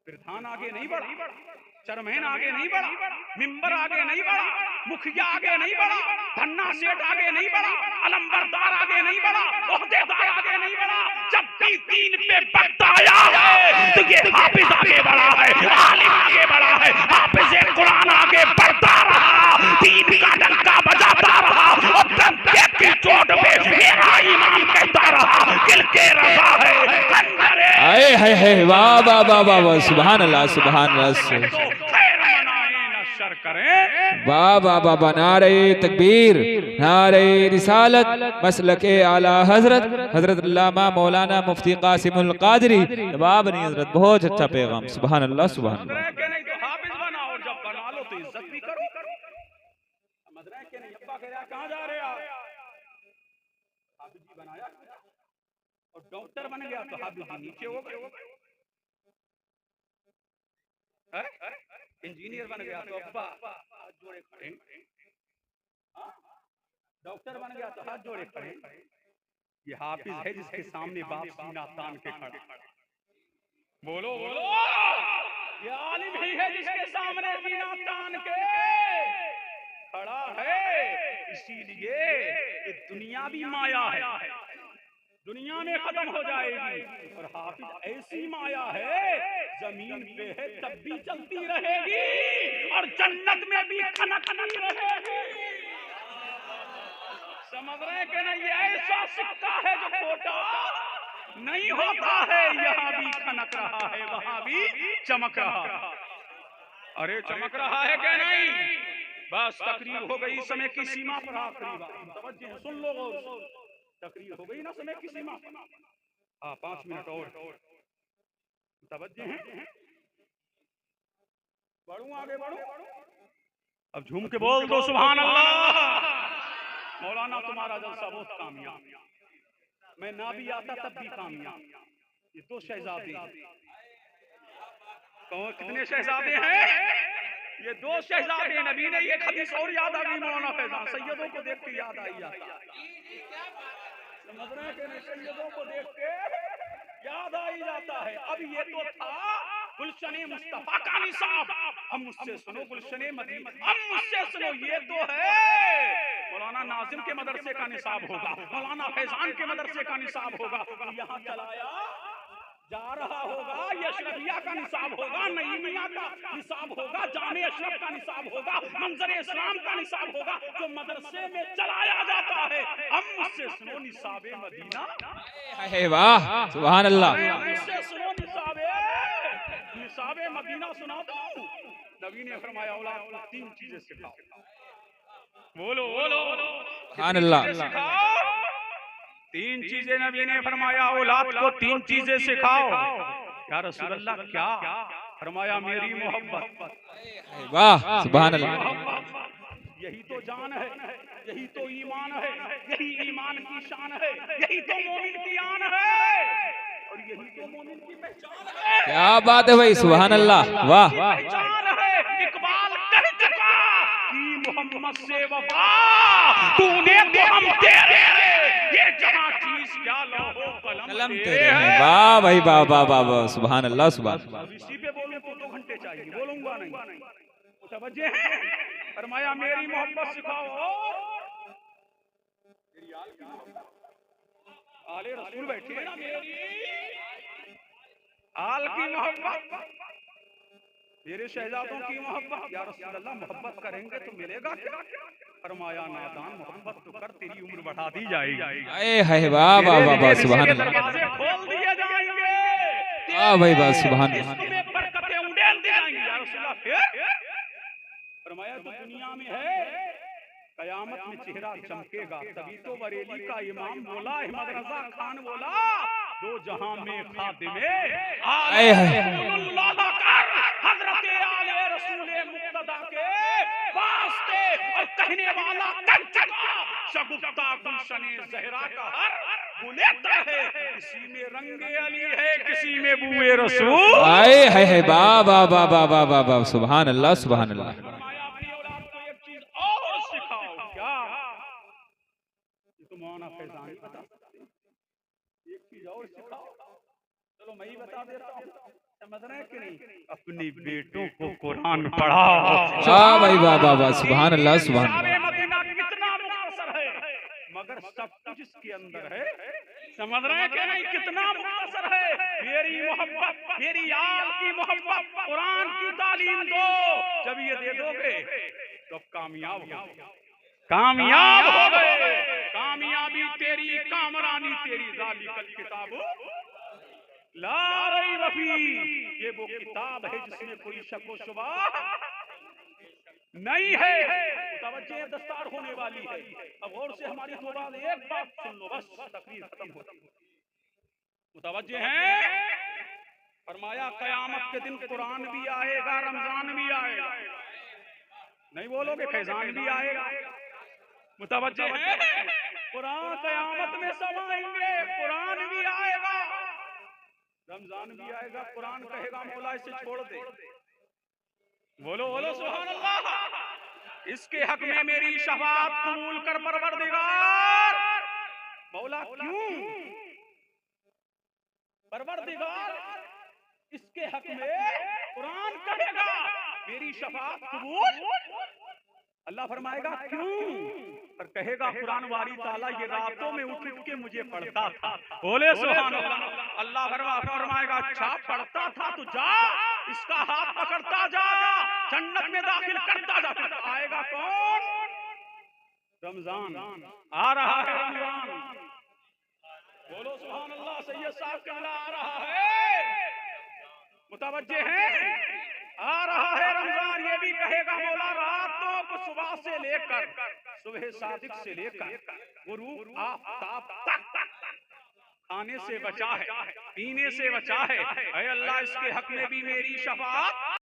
S1: प्रधान आगे नहीं बढ़ा, चेयरमैन आगे नहीं बढ़ा, मिंबर आगे नहीं बढ़ा, मुखिया आगे नहीं बढ़ा, धन्ना सेठ आगे नहीं बढ़ा, अलंबरदार आगे नहीं बढ़ा, ओहदेदार आगे नहीं बढ़ा। जब भी दीन पे वक्त आया है तो ये हाफिज आगे बढ़ा है, आलिम आगे बढ़ा है, हाफिज कुरान आगे बढ़ता रहा, दीन का डंका बजाता रहा, और डंके की चोट पे मेरा ईमान कहता रहा, दिल के रजा है खंजरे।
S2: आए हाय हाय, वाह वाह वाह वाह वाह, सुभान अल्लाह सुभान अल्लाह। वाह वाह वाह वाह, नारे तकबीर, नारे रिसालत, मसलके आला हजरत हजरत अल्लामा मौलाना मुफ्ती कासिमुल कादरी नवाब ने हजरत, बहुत अच्छा पैगाम, सुभान अल्लाह सुभान अल्लाह।
S1: हाफिज बना, और जब बना लो तो इज्जत भी करो। समझ रहे हैं कि नहीं? अब्बा कह रहा कहां जा रहे आप? हाफिज जी बनाया, और डॉक्टर बन गया तो हाफिज जी नीचे हो गए। इंजीनियर बन गया तो अब्बा हाथ जोड़े खड़े, डॉक्टर बन गया तो हाथ जोड़े खड़े। ये हाफिज है जिसके सामने बाप सीना तान के खड़ा। बोलो बोलो, ये आलिम ही है जिसके सामने सीना तान के खड़ा है। इसीलिए ये दुनिया भी माया है, दुनिया में खत्म हो जाएगी, और हाफिज ऐसी माया है जमीन पे है तब भी चलती रहेगी, और जन्नत में भी खनकती रहेगी। समझ रहे कि नहीं? ये ऐसा सिक्का है जो खोटा नहीं होता है, यहाँ भी खनक रहा है, वहां भी चमक रहा है। अरे चमक रहा है क्या नहीं? बस तकरीर हो गई, समय की सीमा पर आखिरी बात तवज्जो है, सुन लो। तकरीर हो गई ना समय की सीमा, 5 मिनट और तवज्जो है। बढ़ूं आगे बढ़ूं, अब झूम के बोल दो सुभान अल्लाह। मौलाना तुम्हारा जलसा बहुत कामयाब, मैं ना भी आता तब भी कामयाब। ये दो शहजादे, कौन कितने शहजादे हैं? ये दो शहजादे। नबी ने एक हदीस और याद आ गई मौलाना फैजान, सैयदों को देख के याद आई जाता है। समझ रहे हैं कि नहीं? सैयदों को देख के याद आ ही जाता है। अब ये तो था गुलशने मुस्तफा का निसाब। हम मुझसे सुनो गुलशने मदीना, हम मुझसे सुनो, ये तो है मौलाना नाजिम के मदरसे का निसाब होगा, मौलाना फैजान के मदरसे का निसाब होगा। तो यहाँ चलाया जा रहा होगा, ये अशरफिया का निसाब होगा, नईमिया का निसाब होगा, जामे अशरफ का निसाब होगा, मंजर इस्लाम का निसाब होगा, जो मदरसे में चलाया जाता है। हम मुझसे सुनो निसाबे मदीना,
S2: वाह सुभान अल्लाह।
S1: मुझसे सुनो निसाबे मदीना सुना दो। नबी ने फरमाया औलाद को तीन चीजें सिखाओ। बोलो बोलो
S2: सुभान अल्लाह।
S1: तीन चीजें नबी ने फरमाया औलाद को तीन चीजें सिखाओ। या रसूल अल्लाह क्या? फरमाया मेरी मोहब्बत।
S2: वाह सुभान अल्लाह।
S1: यही तो जान है, यही तो ईमान है, यही ईमान की शान है, यही तो मोमिन की आन है, और यही तो मोमिन की पहचान है।
S2: क्या बात है भाई, सुभान अल्लाह। वाह
S1: पहचान है। इकबाल कह चुका कि मोहम्मद से वफा तूने तो हम तेरे, ये जहां चीज क्या लौहो कलम तेरे हैं।
S2: वाह भाई वाह वाह वाह वाह सुभान अल्लाह सुभान अल्लाह।
S1: इसी पे बोलूं तो 2 घंटे चाहिए, बोलूंगा नहीं। मुतवज्जे हैं? फरमाया मेरी मोहब्बत सिखाओ। मेरी आल की मोहब्बत, आले रसूल बैठे हैं ना, मेरी आल की मोहब्बत, मेरे शहजादों की मोहब्बत। या रसूल अल्लाह मोहब्बत करेंगे तो मिलेगा क्या? फरमाया नादान मोहब्बत तो कर, तेरी उम्र बढ़ा दी जाएगी।
S2: अरे है वाह वाह वाह वाह सुभान अल्लाह।
S1: दरवाजे खोल दिए जाएंगे।
S2: वाह भाई वाह सुभान अल्लाह।
S1: इसमें बरकतें उड़ेल दी जाएंगी। या रसूल अल्लाह फिर फरमाया तो दुनिया में है, कयामत में चेहरा चमकेगा। तभी तो बरेली का इमाम बोला, अहमद रजा खान बोला, दो जहां में खादिमे आले हजरत आले रसूल मुक्तदा के वास्ते, और कहने वाला कर चुका शगुफ्ता गुलशने ज़हरा का हर बुलेता है। किसी में रंगे अली है, किसी में बुए रसूल।
S2: आए है वाह वाह वाह वाह वाह वाह वाह सुभान अल्लाह सुभान अल्लाह। मौलाना फैजान बता सकते हैं, एक चीज और सिखाओ। चलो मैं ही बता देता हूँ, समझ रहे हैं कि नहीं? अपने बेटों को कुरान पढ़ाओ। वाह भाई वाह वाह वाह सुभान अल्लाह सुभान अल्लाह। मदीना कितना मुख्तसर है, मगर सब कुछ इसके अंदर है। समझ रहे हैं कि नहीं? कितना मुख्तसर है। मेरी मोहब्बत, मेरी आल की मोहब्बत, कुरान की तालीम दो। जब ये दे दोगे तो कामयाब हो, कामयाब हो गए। कामयाबी तेरी, कामरानी तेरी, ज़ालिकल किताबु ला रैब फीह। ये वो किताब है जिसमें कोई शक व शुबा नहीं है। तवज्जो दस्तार होने वाली है। अब गौर से हमारी दो बात, एक बात सुन लो बस, तकरीर खत्म होती है। मुतवज्जे हैं? फरमाया कयामत के दिन कुरान भी आएगा, रमजान भी आएगा। नहीं बोलोगे? फैजान भी आएगा। मुतवज्जे हैं? कुरान कयामत में समाएंगे, कुरान भी आएगा, रमजान भी आएगा। कुरान कहेगा मौला इसे छोड़ दे। बोलो बोलो सुभान अल्लाह। इसके हक में मेरी शफाअत कबूल कर परवरदिगार। मौला क्यों? परवरदिगार इसके हक में कुरान कहेगा मेरी शफाअत कबूल। अल्लाह फरमाएगा क्यों? पर कहेगा कुरान वाली ताला ये रातों में उठ उठ के मुझे पढ़ता था। बोले सुभान अल्लाह। अल्लाह फरमाएगा अच्छा पढ़ता था तो जा, इसका हाथ पकड़ता जा, जन्नत में दाखिल करता जा। आएगा कौन? रमजान आ रहा है, रमजान। बोलो सुभान अल्लाह। सैयद साहब किबला आ रहा है, मुतवज्जे हैं? आ रहा है रमजान। ये भी कहेगा मौला रातों को सुबह से लेकर, सुबह सादिक से लेकर गुरूब आफताब तक खाने से बचा है, पीने से बचा है। ऐ अल्लाह इसके हक में भी मेरी शफाअत